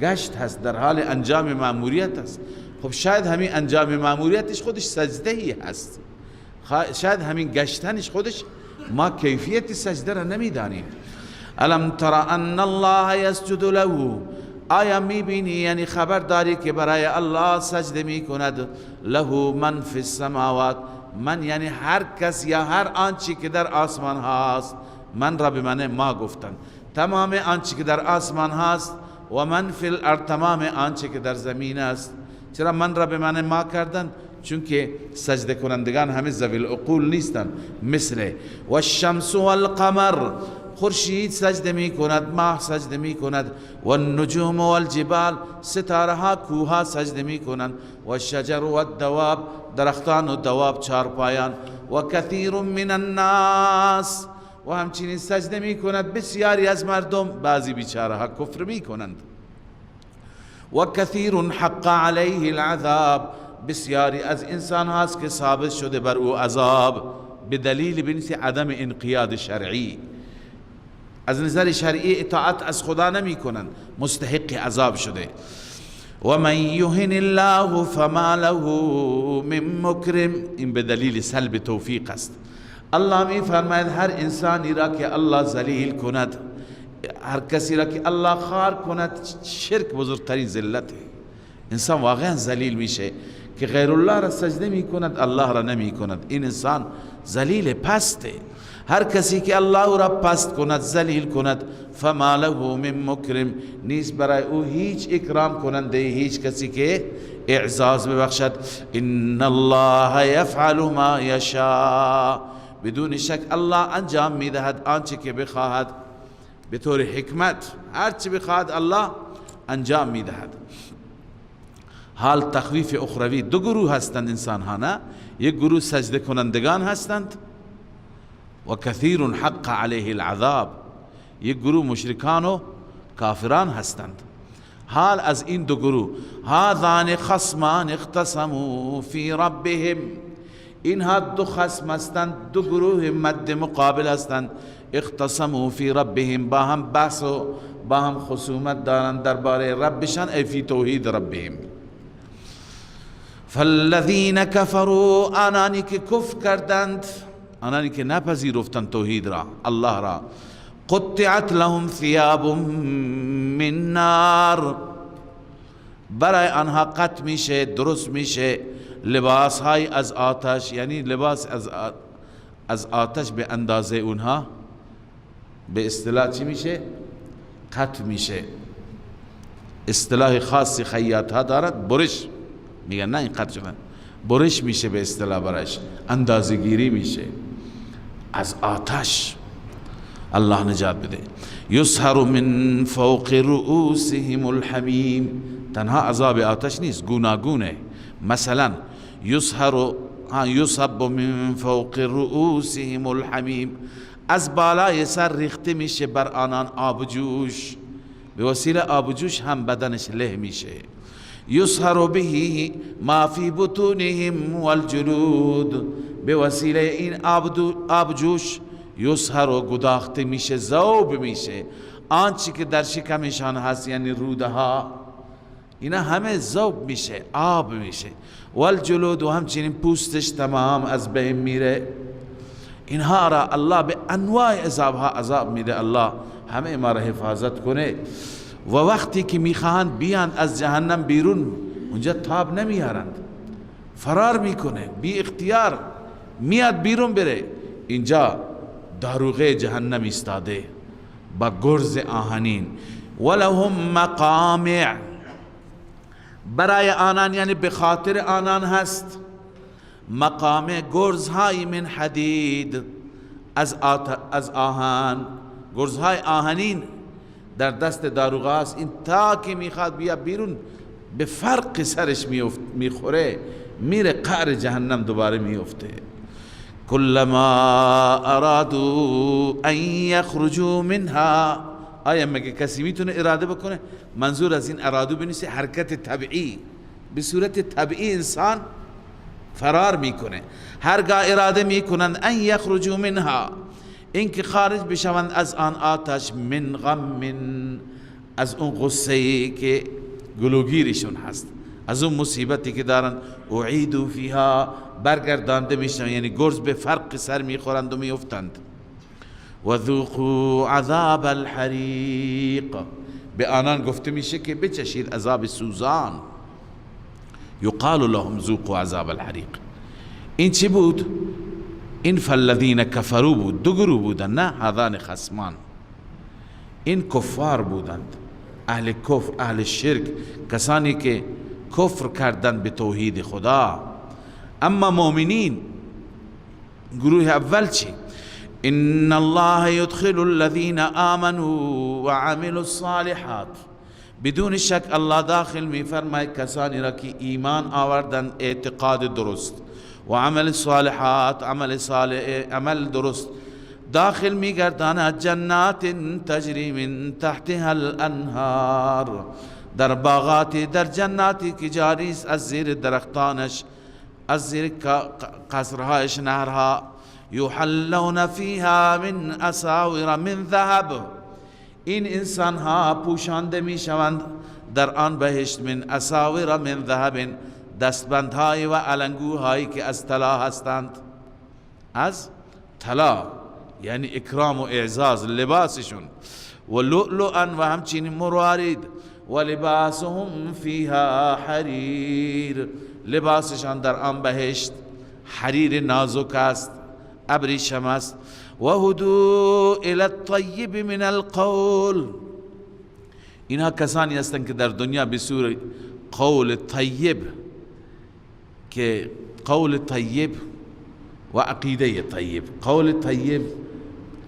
گشت هست، در حال انجام مأموریت است. خب شاید همین انجام مأموریتش خودش سجده ای هست، شاید همین گشتنش خودش ما کیفیت سجده را نمیدانیم. الم تر ان الله یسجد له، آیا میبینی یعنی خبر داری که برای الله سجده میکند، له من فی السماوات، من یعنی هر کس یا هر آنچه که در آسمان هاست، من را به معنی ما گفتن، تمام آنچه که در آسمان هاست، و من فی الارض، تمام آنچه که در زمین است. چرا من را به معنی ما کردن؟ چون که سجده کنندگان همه ذوی العقول نیستند. مثل و الشمس والقمر، خورشید سجده می کند، ماه سجده می کند، و النجوم والجبال، ستاره ها کوه ها سجده می کنند، و الشجر والدواب، درختان و دواب چارپایان، و کثیر من الناس، و همچنین سجده می کند بسیاری از مردم، بعضی بیچاره ها کفر می کنند. و کثیر حق علیه العذاب، بسیاری از انسان هاست که ثابت شده بر او عذاب به دلیل بنیسی عدم انقیاد شرعی، از نظر شرعی اطاعت از خدا نمی کنن، مستحق عذاب شده. و من یهن الله فما له من مکرم، این به دلیل سلب توفیق است. الله می فرماید هر انسانی را که الله ذلیل کند، هر کسی را که الله خوار کند، شرک بزرگترین ذلت. انسان واقعا ذلیل میشه که غیر الله را سجده می کند، الله را نمی کند. این انسان ذلیل پسته. هر کسی که الله را پست کند، ذلیل کند، فما له من مکرم، نیست برای او هیچ اکرام کننده، هیچ کسی که اعزاز ببخشد. ان الله یفعل ما یشاء، بدون شک الله انجام میدهد آنچه که بخواهد، به طور حکمت هر چه بخواهد الله انجام میدهد. حال تخویف اخروی، دو گروه هستند انسان ها، نه؟ یک گروه سجده کنندگان هستند و کثیر حق علیه العذاب، یک گروه مشرکان و کافران هستند. حال از این دو گروه، هذان خصمان اختصموا فی ربهم، اینها دو خصم هستند، دو گروه مد مقابل هستند. اختصموا فی ربهم، با هم بحث و با هم خصومت دارند درباره ربشان، ای فی توحید ربهم. فالذین کفروا، آنانی که کفر کردند، آنانی که نپذیرفتند توحید را، الله را، قطعت لهم ثیاب من نار، برای آنها قطع میشه، درست میشه لباس های از آتش، یعنی لباس از آتش به اندازه اونها، به اصطلاح چی میشه؟ قطع میشه. اصطلاح خاصی خیاط ها دارد، برش میگن، نه این قطع شدن، برش میشه به اصطلاح برش، اندازه گیری میشه از آتش. الله نجات بده. یسهر من فوق رؤوسهم الحمیم، تنها عذاب آتش نیست، گوناگونه. مثلا یصب من فوق رؤوسهم الحمیم، از بالای سر ریخته میشه بر آنان آب جوش، به وسیله آب جوش هم بدنش له میشه. یصهر به ما فی بطونهم والجلود، به وسیله این آب جوش یصهر و گداخته میشه، ذوب میشه آنچه که در شکمشان هست، یعنی روده ها، اینا همه ذوب میشه، آب میشه. والجلود، و همچنین پوستش تمام از بین میره. اینها را الله به انواع عذابها عذاب میده. الله همه ما را حفاظت کنه. و وقتی که میخواهند بیان از جهنم بیرون، اونجا تاب نمیارند، فرار میکنه، بی اختیار میاد بیرون بره. اینجا داروغه جهنم ایستاده با گرز آهنین. ولهم مقامع، برای آنان یعنی به خاطر آنان هست، مقامع، گرزهای من حدید، از آهن، گرزهای آهنین در دست داروغه است. این تا که میخواد بیا بیرون به فرق سرش میخوره، میره قعر جهنم دوباره میفته. کلما ارادوا ان یخرجوا منها، آیا مگه کسی میتونه اراده بکنه؟ منظور از این ارادو بنویسه حرکت طبیعی، به صورت طبیعی انسان فرار میکنه. هرگاه اراده میکنند ان یخرجوا منها، اینکه خارج بشوند از آن آتش، من غم، از اون غصه‌ای که گلوگیرشون هست، از اون مصیبتی که دارن، اعیدوا فیها، برگردانده میشن، یعنی گرز به فرق سر میخورند و میافتند. و ذوقوا عذاب الحریق، به آنان گفته میشه که بچشید عذاب سوزان. یقال لهم ذوقوا عذاب الحریق. این چی بود؟ این فالذین کفروا بود، دو گروه بودن، نه هذان خصمان. این کفار بودند، اهل کفر، اهل شرک، کسانی که کفر کردند به توحید خدا. اما مؤمنین گروه اول چی؟ ان الله يدخل الذين آمنوا وعملوا الصالحات، بدون شک الله داخل می فرماید کسانی را که ایمان آوردند، اعتقاد درست، و عمل صالحات، عمل صالح، عمل درست، داخل میگرداند جنات تجری من تحتها الانهار، در باغاتی در جناتی که جاری است از زیر درختانش، از زیر قصرهایش نهرها. یحلون فیها من اساور من ذهب، این انسان ها پوشانده می شوند در آن بهشت من اساور من ذهب، دستبندهای و علنگوهایی که از طلا هستند. از طلا یعنی اکرام و اعزاز لباسشون. و لؤلؤا و همچنین مروارید. و لباسهم فیها حریر، لباسشان در آن بهشت حریر نازک است، ابریشم است. و هدوا الی الطیب من القول، اینها کسانی هستند که در دنیا به صورت قول طیب، که قول طیب و عقیده طیب. قول طیب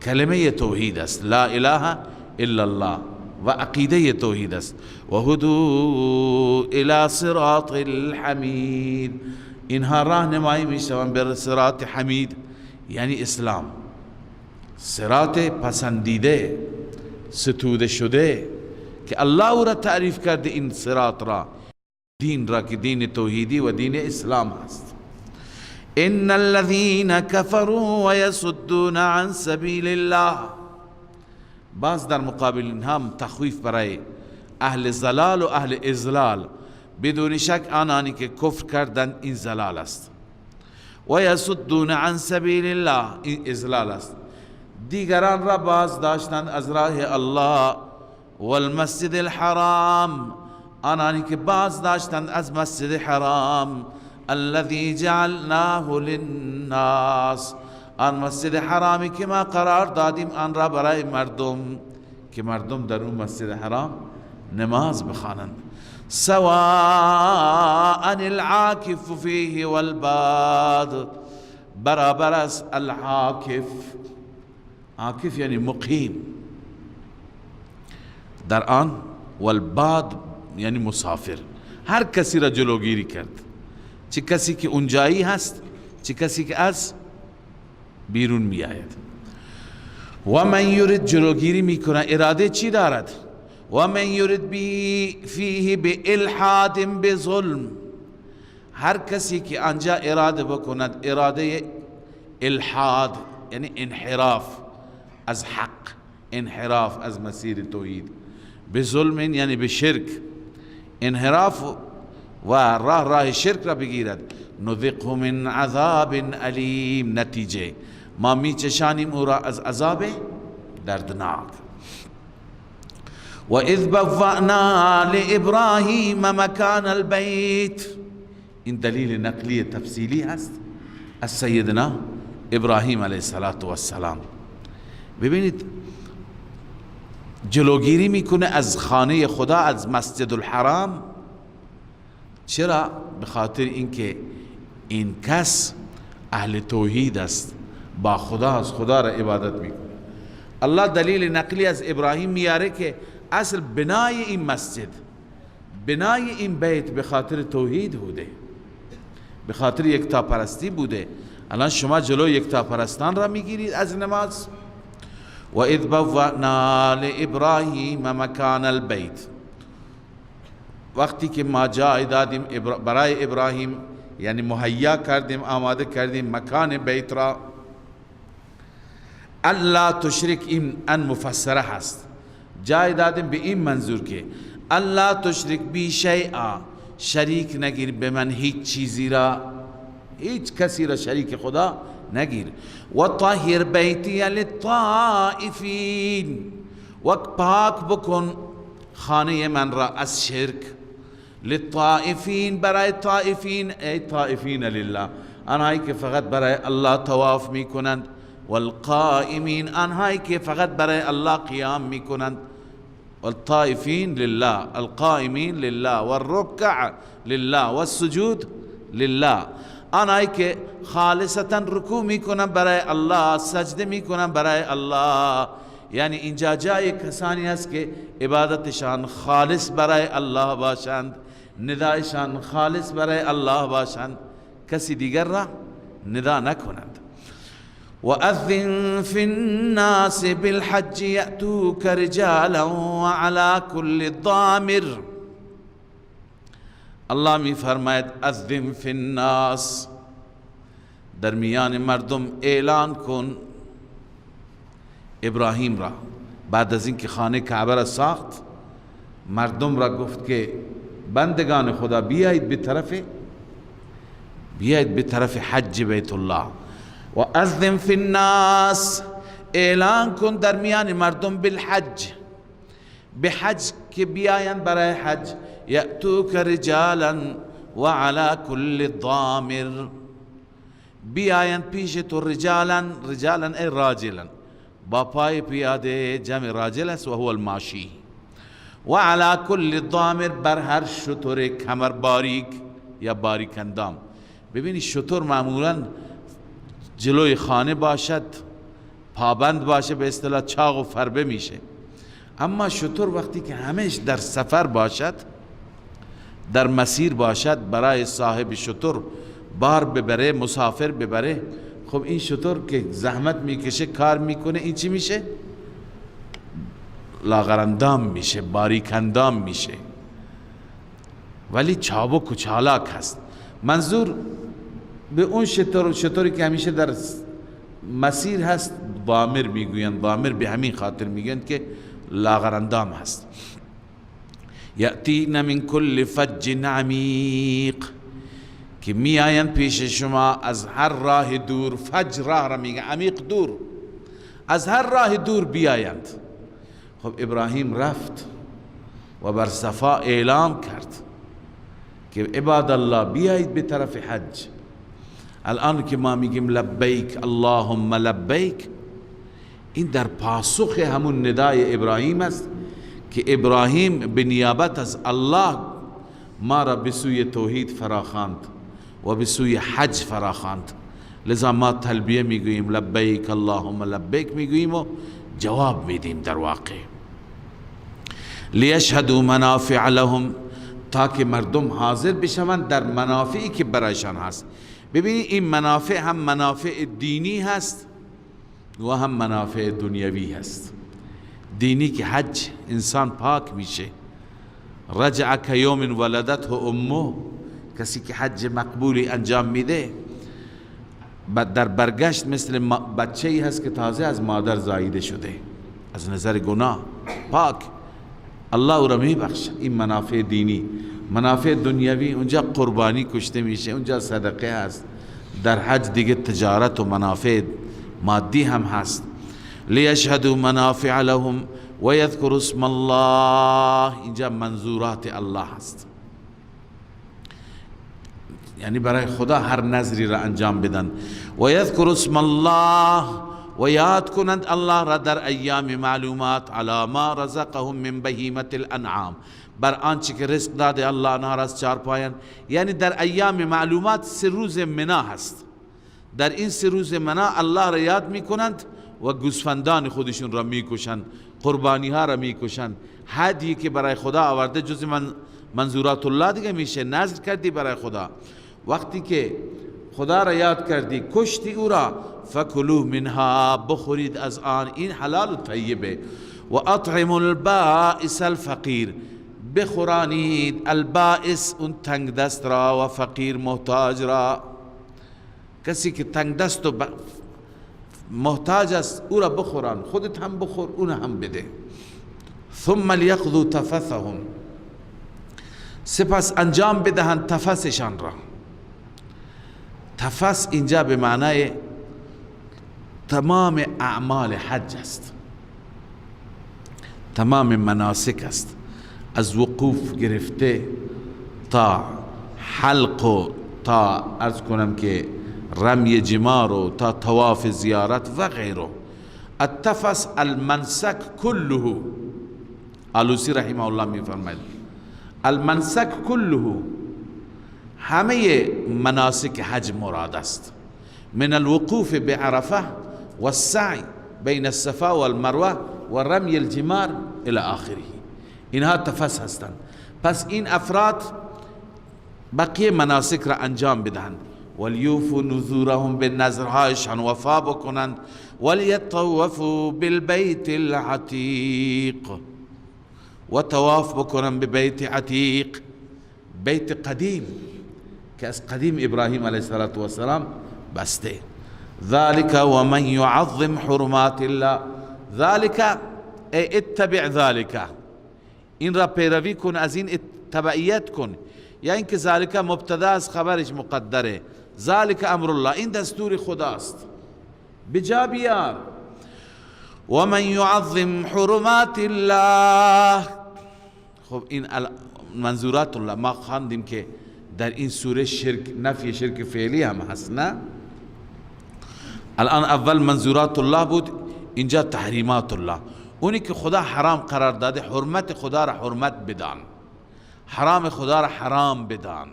کلمه توحید است، لا اله الا الله، و عقیده توحید است. و هدوا الی صراط الحمید، اینها راهنمایی میشوند بر صراط حمید یعنی اسلام، صراط پسندیده ستوده شده که الله او را تعریف کرده، این صراط را، دین را که دین توحیدی و دین اسلام است. ان الذين كفروا ويصدون عن سبيل الله، باز در مقابل اینها تخویف برای اهل ضلال و اهل اضلال. بدون شک آنانی که کفر کردند این ضلال است. و یصدون عن سبیل الله، این اضلال است. دیگران را باز داشتند از راه الله. و المسجد الحرام، آنانی که باز داشتند از مسجد حرام. الذي جعلناه للناس، آن مسجد حرامی که ما قرار دادیم آن را برای مردم، که مردم در اون مسجد حرام نماز بخوانند. سواء العاکف فیه والباد، برابر است العاکف، عاکف یعنی مقیم در آن، والباد یعنی مسافر. هر کسی را جلوگیری کرد، چه کسی که اونجایی هست، چه کسی که از بیرون می آید. و من یرید، جلوگیری می کنه، اراده چی دارد؟ و من یرید فیه بالحاد بظلم، هر کسی که آنجا اراده بکند، اراده الحاد یعنی انحراف از حق، انحراف از مسیر توحید، بظلم یعنی به شرک، انحراف و راه شرک را بگیرد. نذقه من عذاب علیم، نتیجه ما می چشانیم او را از عذاب دردناک. و اذ بوأنا لابراهیم مکان البیت، این دلیل نقلی تفصیلی هست از سیدنا ابراهیم علیه السلام. ببینید جلوگیری میکنه از خانه خدا، از مسجد الحرام. چرا؟ به خاطر اینکه این کس اهل توحید است، با خدا از خدا را عبادت میکنه. الله دلیل نقلی از ابراهیم میاره که اصل بنای این مسجد، بنای این بیت به خاطر توحید بوده، به خاطر یکتاپرستی بوده. الان شما جلو یکتاپرستان را میگیرید از نماز. و اذ بوأنا لابراهیم مکان البیت، وقتی که ما جای دادیم برای ابراهیم، یعنی مهیا کردیم، آماده کردیم مکان بیت را. الا تشرک، این ان مفسره هست، جای دادیم به این منظور که الا تشرک بی شیئا، شریک نگیر به من هیچ چیزی را، هیچ کسی را شریک خدا نگیر. و طهر بیتی للطائفین، و پاک بکن خانه من را از شرک. للطائفین، برای طائفین، ای طائفین لله، آنهایی که فقط برای الله طواف میکنند. والقائمین، آنهایی که فقط برای الله قیام میکنند. والطائفین لله، القائمین لله، والركع لله، والسجود لله، آنهایی که خالصتا رکوع میکنند برای الله، سجده میکنند برای الله. یعنی اینجا جای کسانی است که عبادتشان خالص برای الله باشند، ندایشان خالص برای الله باشند، کسی دیگر را ندا نکنند. وأذن في الناس بالحج يأتوك رجالا وعلى كل ضامر، الله می فرماید اذن فی الناس، در میان مردم اعلان کن. ابراهیم را بعد از اینکه خانه کعبه را ساخت، مردم را گفت که بندگان خدا بیایید به طرف حج بیت الله. و اذن فی الناس، اعلان کن در میان مردم بالحج، به حج که بیایند برای حج. یأتوک رجالا و علی کل ضامر، بیایند پیش تو رجالا ای راجلا، با پای پیاده، جمع راجل است و هو الماشی. و علی کل ضامر، بر هر شتر کمر باریک یا باریک اندام. ببینید شتر معمولا جلوی خانه باشد، پابند باشه، به اصطلاح چاق و فربه میشه. اما شتر وقتی که همش در سفر باشد، در مسیر باشد، برای صاحب شتر بار ببره، مسافر ببره، خب این شتر که زحمت میکشه، کار میکنه، این چی میشه؟ لاغرندام میشه، باریکندام میشه، ولی چابک و چالاک هست. منظور به اون شتری که همیشه در مسیر هست ضامر میگویند. ضامر به همین خاطر میگویند که لاغرندام هست. یأتین من کل فج عمیق، که می آیند پیش شما از هر راه دور. فج راه را میگه، عمیق دور، از هر راه دور بیایند. خب ابراهیم رفت و بر صفا اعلام کرد که عباد الله بیایید به طرف حج. الان که ما میگیم لبیک اللهم لبیک، این در پاسخ همون ندای ابراهیم است که ابراهیم به نیابت از الله ما را به سوی توحید فراخواند و به سوی حج فراخواند. لذا ما تلبیه میگوییم، لبیک اللهم لبیک میگوییم و جواب میدیم. در واقع لیشهدوا منافع لهم، تا که مردم حاضر بشوند در منافعی که برایشان هست. ببینید این منافع هم منافع دینی هست و هم منافع دنیوی هست. دینی که حج انسان پاک میشه، رجع کیوم ولدته امه، کسی که حج مقبولی انجام میده در برگشت مثل بچه ای هست که تازه از مادر زاییده شده، از نظر گناه پاک، الله او را میبخشه. این منافع دینی. منافع دنیوی، اونجا قربانی کشته میشه، اونجا صدقه هست. در حج دیگه تجارت و منافع مادی هم هست. لیشهدوا منافع لهم و یذکروا اسم الله، اینجا منظورات الله هست، یعنی برای خدا هر نظری را انجام بدن. و یذکروا اسم الله، و یاد کنند الله را در ایام معلومات، علی ما رزقهم من بهیمة الانعام، بر آنچه که رزق داده الله آنها را از چارپایان. یعنی در ایام معلومات 3 روز منا هست، در این 3 روز منا الله را یاد میکنند و گوسفندان خودشون را میکشند، قربانی ها را میکشند. هدیه که برای خدا آورده جز منظورات الله دیگه میشه. نذر کردی برای خدا، وقتی که خدا را یاد کردی، کشتی او را، فکلوا منها، بخورید از آن، این حلال و طیبه. و اطعموا البائس الفقیر، بخورانید البائس، اون تنگ دست را، و فقیر محتاج را. کسی که تنگ دست و محتاج است او را بخوران، خودت هم بخور، اون هم بده. ثم لیقضوا تفثهم، سپس انجام بدهند تفثشان را. تفث اینجا به معنای تمام اعمال حج است، تمام مناسک است، از وقوف گرفته تا حلق و تا عرض کنم که رمی جمار و تا طواف زیارت و غیره. التفث المنسک كله، آلوسی رحمه الله می فرماید المنسک كله، همه مناسک حج مراد است، من الوقوف بعرفه والسعی بین الصفا والمروه و رمی الجمار الى آخره، اینها تفث هستند. پس این افراد بقیه مناسک را انجام بدهند. ولیوفوا نذورهم، به نذرهایشان وفا بکنند. ولیطوفوا بالبیت العتیق، و طواف بکنند به بیت عتیق، بیت قدیم که از قدیم ابراهیم علیه السلام بسته. ذلك ومن يعظم حرمات الله، ذلك ای اتبع ذلك، این را پیروی کن، از این تبعیت کن. یا اینکه ذالک مبتدا از خبرش مقدره، ذالک امر الله، این دستور خداست، بجا بیار. و من یعظم حرمات الله، خب این منظورات الله ما خواندیم که در این سوره شرک، نفی شرک فعلی هم هست نه؟ الان اول منظورات الله بود، اینجا تحریمات الله، اونی که خدا حرام قرار داده، حرمت خدا را حرمت بدان، حرام خدا را حرام بدان.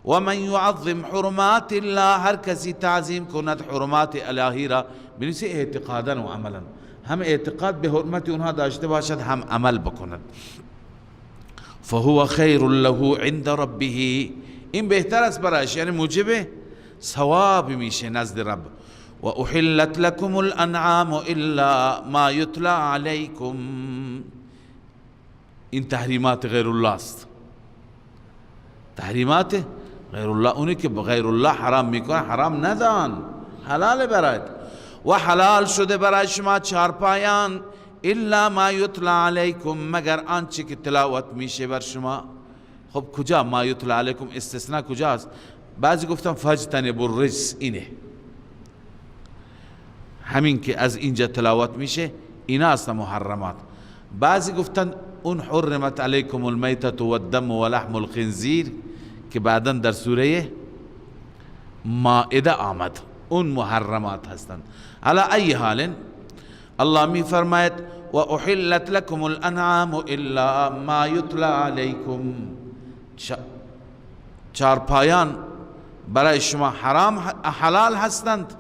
و من یعظم حرمات الله، هر کسی تعظیم کند حرمات الهی را، بنویسه اعتقادا و عملا، هم اعتقاد به حرمت اونها داشته باشد، هم عمل بکند. فهو خیر له عند ربه، این بهتر است برایش، یعنی موجب ثواب میشه نزد رب. و احلت لكم الانعام الا ما یتلی علیکم، این تحریمات غیر الله است، تحریمات غیر الله، اونی که غیر الله حرام میکنه حرام ندان، حلال برایت. و حلال شده برای شما چارپایان، الا ما یتلی علیکم، مگر آنچه که تلاوت میشه بر شما. خب کجا ما یتلی علیکم استثناء کجاست؟ بعضی گفتن فاجتنبوا الرجس، اینه همین که از اینجا تلاوت میشه اینا اصلا محرمات. بعضی گفتن اون حرمت علیکم المیتة والدم ولحم الخنزیر که بعدا در سوره مائده آمد، اون محرمات هستند. علی ای حال الله می فرماید و احلت لكم الانعام الا ما یتلی علیکم، چارپایان برای شما حلال هستند،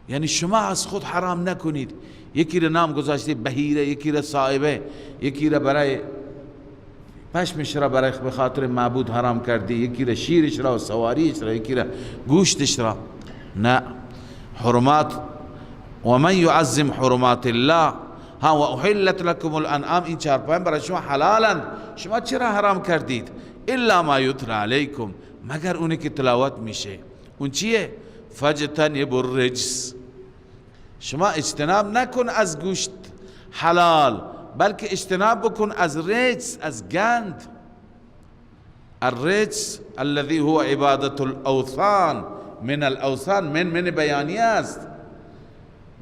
یعنی شما از خود حرام نکنید. یکی را نام گذاشته بهیره، یکی را صائبه، یکی را برای پشمش را برای به خاطر معبود حرام کردی، یکی را شیرش را و سواریش را، یکی را گوشتش را. نه، حرمات. و من یعظم حرمات الله، ها و احلت لكم الانعام، این چارپایان برای شما حلالند، شما چرا حرام کردید؟ الا ما یتلی علیکم، مگر اونی که تلاوت میشه. اون چیه؟ فاجتنبوا الرجس، شما اجتناب نکن از گوشت حلال، بلکه اجتناب بکن از رجس، از گند. الرجس الذي هو عبادة الاوثان، من الاوثان، من بیانیه است.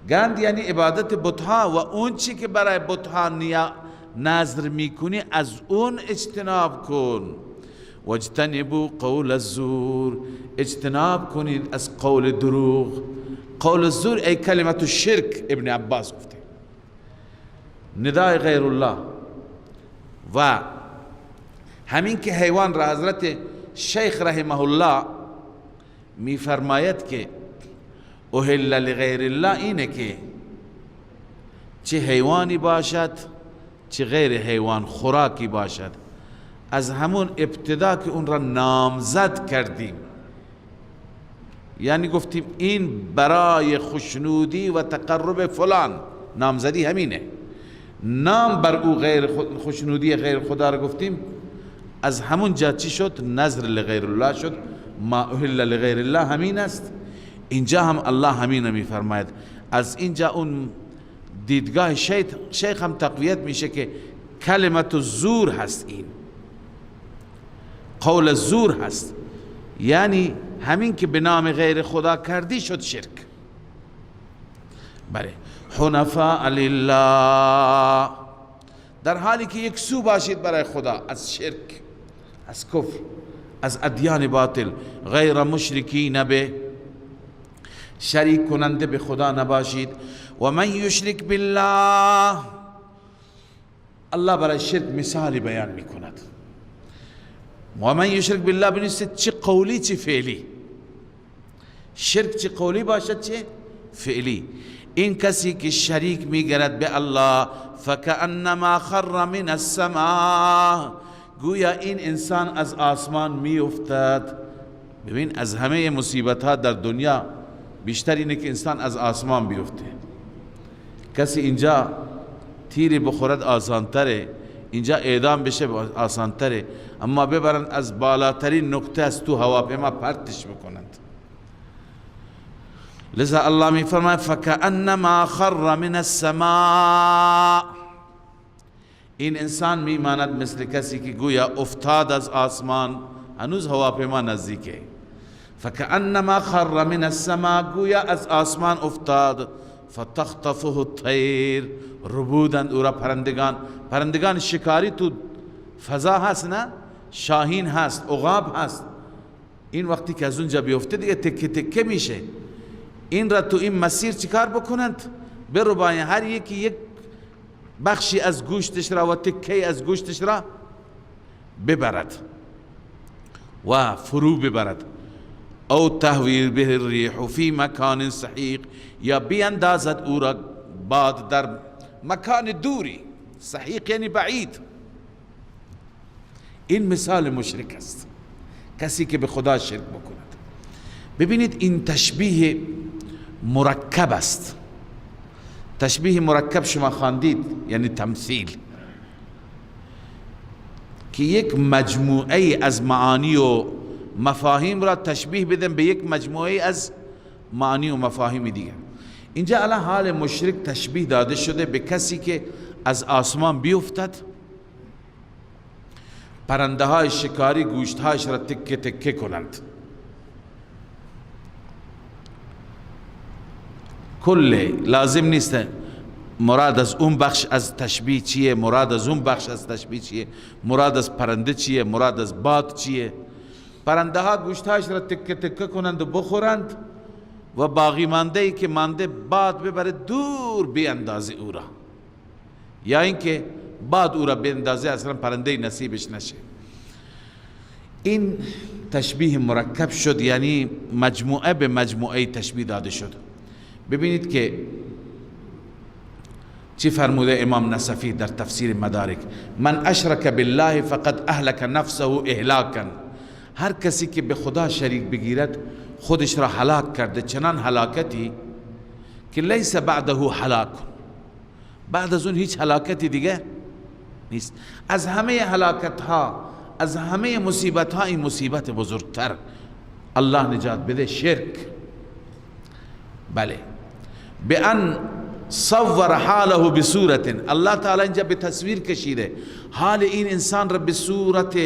گند یعنی عبادت بتها، و اون چی که برای بتها نظر میکنی از اون اجتناب کن. واجتنبوا قول الزور، اجتناب کنید از قول دروغ. قول الزور ای کلمت الشرک، ابن عباس گفته ندای غیر الله. و همین که حیوان را حضرت شیخ رحمه الله می فرماید که احل لغیر الله، اینه که چه حیوانی باشد چه غیر حیوان، خوراکی باشد، از همون ابتدا که اون را نامزد کردیم، یعنی گفتیم این برای خوشنودی و تقرب فلان، نامزدی همینه، نام بر او غیر خوشنودی غیر خدا را گفتیم، از همون جا چی شد؟ نظر لغیر الله شد. ما احل لغیر الله همین است. اینجا هم الله همین می فرماید. از اینجا اون دیدگاه شیخ هم تقویت میشه که کلمت الزور هست، این قول الزور هست، یعنی همین که به نام غیر خدا کردی شد شرک. بله، حنفاء لله، در حالی که یک سو باشید برای خدا، از شرک، از کفر، از ادیان باطل، غیر مشرکین به، شریک کننده به خدا نباشید. و من یشرک بالله، الله برای شرک مثالی بیان میکند. و من یشرک بالله بنویسید، چه قولی چه فعلی. شرک چه قولی باشد چه فعلی. این کسی که شریک میگرد به الله، فکأنما خر من السماء، گویا این انسان از آسمان میافتد. ببین از همه مصیبت ها در دنیا بیشتر اینه که انسان از آسمان بیفته. کسی اینجا تیری بخورد آسانتره، اینجا اعدام بشه آسان تره، اما ببرن از بالاترین نقطه از تو هواپیما پرتش بکنند. لذا الله می فرماید فکأنما خر من السماء، این انسان می ماند مثل کسی که گویا افتاد از آسمان، هنوز هواپیما نزدیکه. فکأنما خر من السماء، گویا از آسمان افتاد. فتخطفه الطیر، ربودند او را پرندگان شکاری تو فضا هست، نه شاهین هست، عقاب هست. این وقتی که از اونجا بیفته دیگه تکه تکه میشه. این را تو این مسیر چیکار بکنند؟ برباین، هر یکی یک بخشی از گوشتش را و تکه از گوشتش را ببرد و فرو ببرد. او تهوی به الریح فی مکان سحیق، یا بیندازد او را باد در مکان دوری. سحیق یعنی بعید. این مثال مشرک است، کسی که به خدا شرک بکند. ببینید این تشبیه مرکب است. تشبیه مرکب شما خواندید، یعنی تمثیل، که یک مجموعه از معانی و مفاهیم را تشبیه بدن به یک مجموعه از معانی و مفاهیم دیگر. اینجا الان حال مشرک تشبیه داده شده به کسی که از آسمان بیفتد، پرنده های شکاری گوشت هایش را تکه تکه کنند. کل لازم نیست مراد از اون بخش از تشبیه چیه، مراد از اون بخش از تشبیه چیه، مراد از پرنده چیه، مراد از باد چیه. پرنده ها گوشت هایش را تکه تکه کنند و بخورند و باقی مانده ای که مانده باد ببره دور بیاندازه او را، یا اینکه باد او را بیاندازه اصلا پرنده نصیبش نشه. این تشبیه مرکب شد، یعنی مجموعه به مجموعه تشبیه داده شد. ببینید که چی فرموده امام نصفی در تفسیر مدارک: من اشرک بالله فقد اهلک نفسه اهلاکا، هر کسی که به خدا شریک بگیرد خودش را هلاک کرده، چنان هلاکتی که لیس بعده هلاک، بعد از اون هیچ هلاکتی دیگه نیست. از همه هلاکت ها، از همه مصیبت ها، این مصیبت بزرگتر الله نجات بده، شرک. بله، بأن صور حاله بصورت، الله تعالی اینجا به تصویر کشیده حال این انسان را به صورت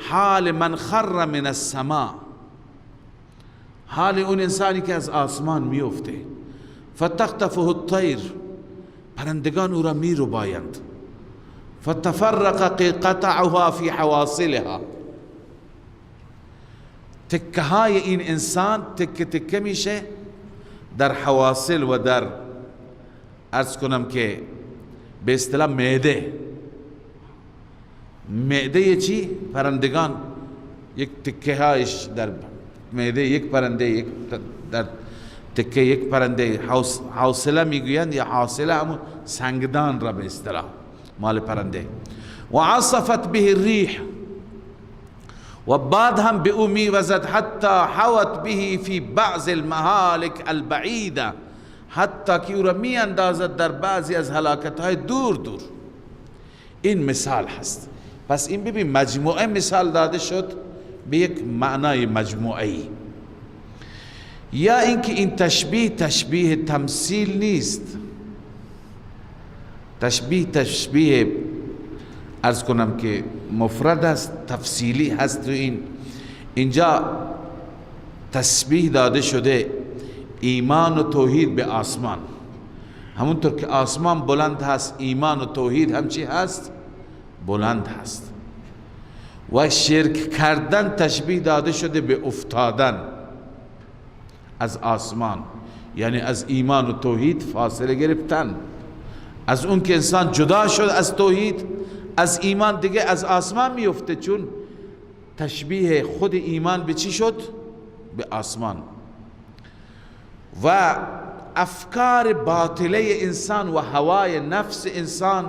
حال من خر من السماء، حال اون انسانی که از آسمان میفته. فتخطفه الطیر، پرندگان او را می ربایند. فتفرق قطعها فی حواصلها، تکه های این انسان تکه تکه میشه در حواصل و در عرض کنم که به اصطلاح معده چی؟ پرندگان یک تکه هایش در معده یک پرنده، یک در تکه یک پرنده، حوصله میگویند یا حاصله همون سنگدان را به اصطلاح مال پرنده. و عصفت به الریح، و بعد هم به او میوزد حتی حوت به فی بعض المهالک البعیده، حتی که او را می اندازد در بعضی از هلاکت های دور دور. این مثال هست. پس این ببین مجموعه مثال داده شد به یک معنای مجموعی. یا اینکه این تشبیه تمثیل نیست، تشبیه عرض کنم که مفرد است، تفصیلی هست. تو اینجا تشبیه داده شده ایمان و توحید به آسمان. همونطور که آسمان بلند هست، ایمان و توحید هم چی هست؟ بلند هست. و شرک کردن تشبیه داده شده به افتادن از آسمان، یعنی از ایمان و توحید فاصله گرفتن. از اون که انسان جدا شد از توحید، از ایمان، دیگه از آسمان میفته، چون تشبیه خود ایمان به چی شد؟ به آسمان. و افکار باطله انسان و هوای نفس انسان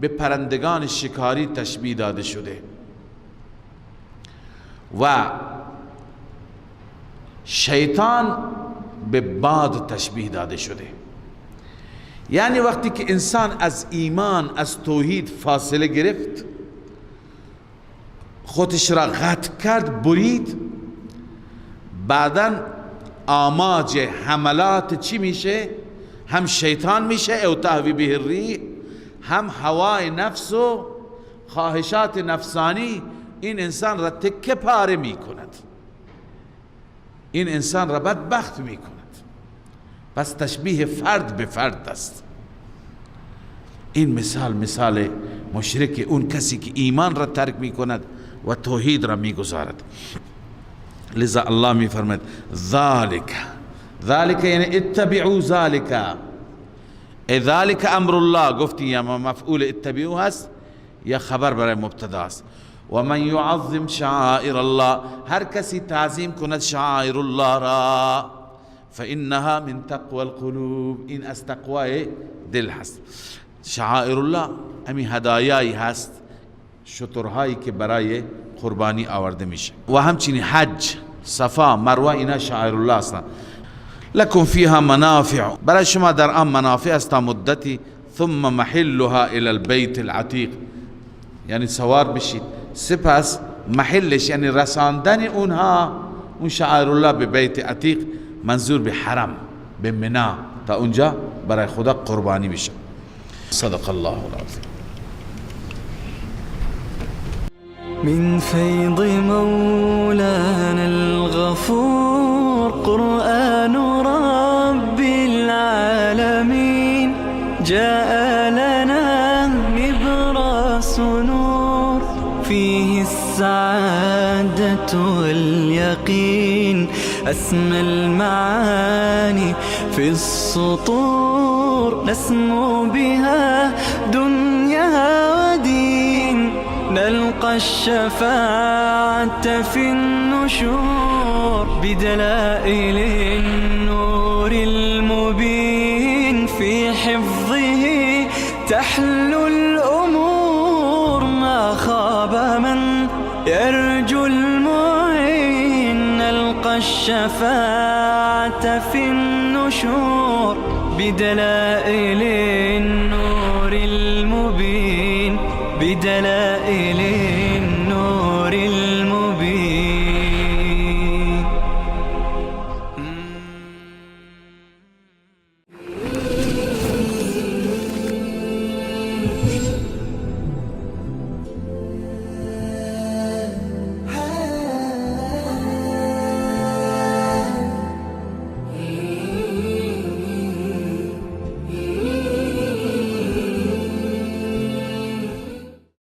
به پرندگان شکاری تشبیه داده شده. و شیطان به باد تشبیه داده شده. یعنی وقتی که انسان از ایمان از توحید فاصله گرفت، خودش را قطع کرد، برید، بعدا آماج حملات چی میشه؟ هم شیطان میشه، او تهوی به الریح، هم هوای نفس و خواهشات نفسانی این انسان را تکه پاره میکند، این انسان را بدبخت میکند. پس تشبیه فرد به فرد است. این مثال مشرک، اون کسی که ایمان را ترک میکند و توحید را میگذارد. لذا الله میفرماید ذالک یعنی اتبعوا ذالک، ذالک امر الله، گفتی یا مفعول اتبعوا هست یا خبر برای مبتدا است. و من یعظم شعائر الله، هر کسی تعظیم کند شعائر الله را، فانها من تقوى القلوب، این از تقوای دل هست. شعائر الله همین هدایایی هست، شترهایی که برای قربانی آورده میشه. و همچنین حج، صفا، مروه، اینا شعائر الله هستند. لکم فیها منافع، برای شما در آن منافع است تا مدتی. ثم محلها الى البیت العتیق، یعنی سوار بشید، سپس محلش یعنی رساندن اونها، اون شعائر الله، به بیت عتیق، منظور به حرم، به منی، تا اونجا برای خدا قربانی میشه. صدق الله العظیم. من فيض مولانا الغفور قرآن رب العالمين، جاء لنا نبراس نور فيه السعادة واليقين، أسمى المعاني في السطور، نسمو بها دنيا ودين، نلقى الشفاعة في النشور بدلائل النور المبين، في حفظه تحلو الأمور، ما خاب من يرجو المعين، نلقى الشفاعة في النشور بدلائل النور المبين، بدلائل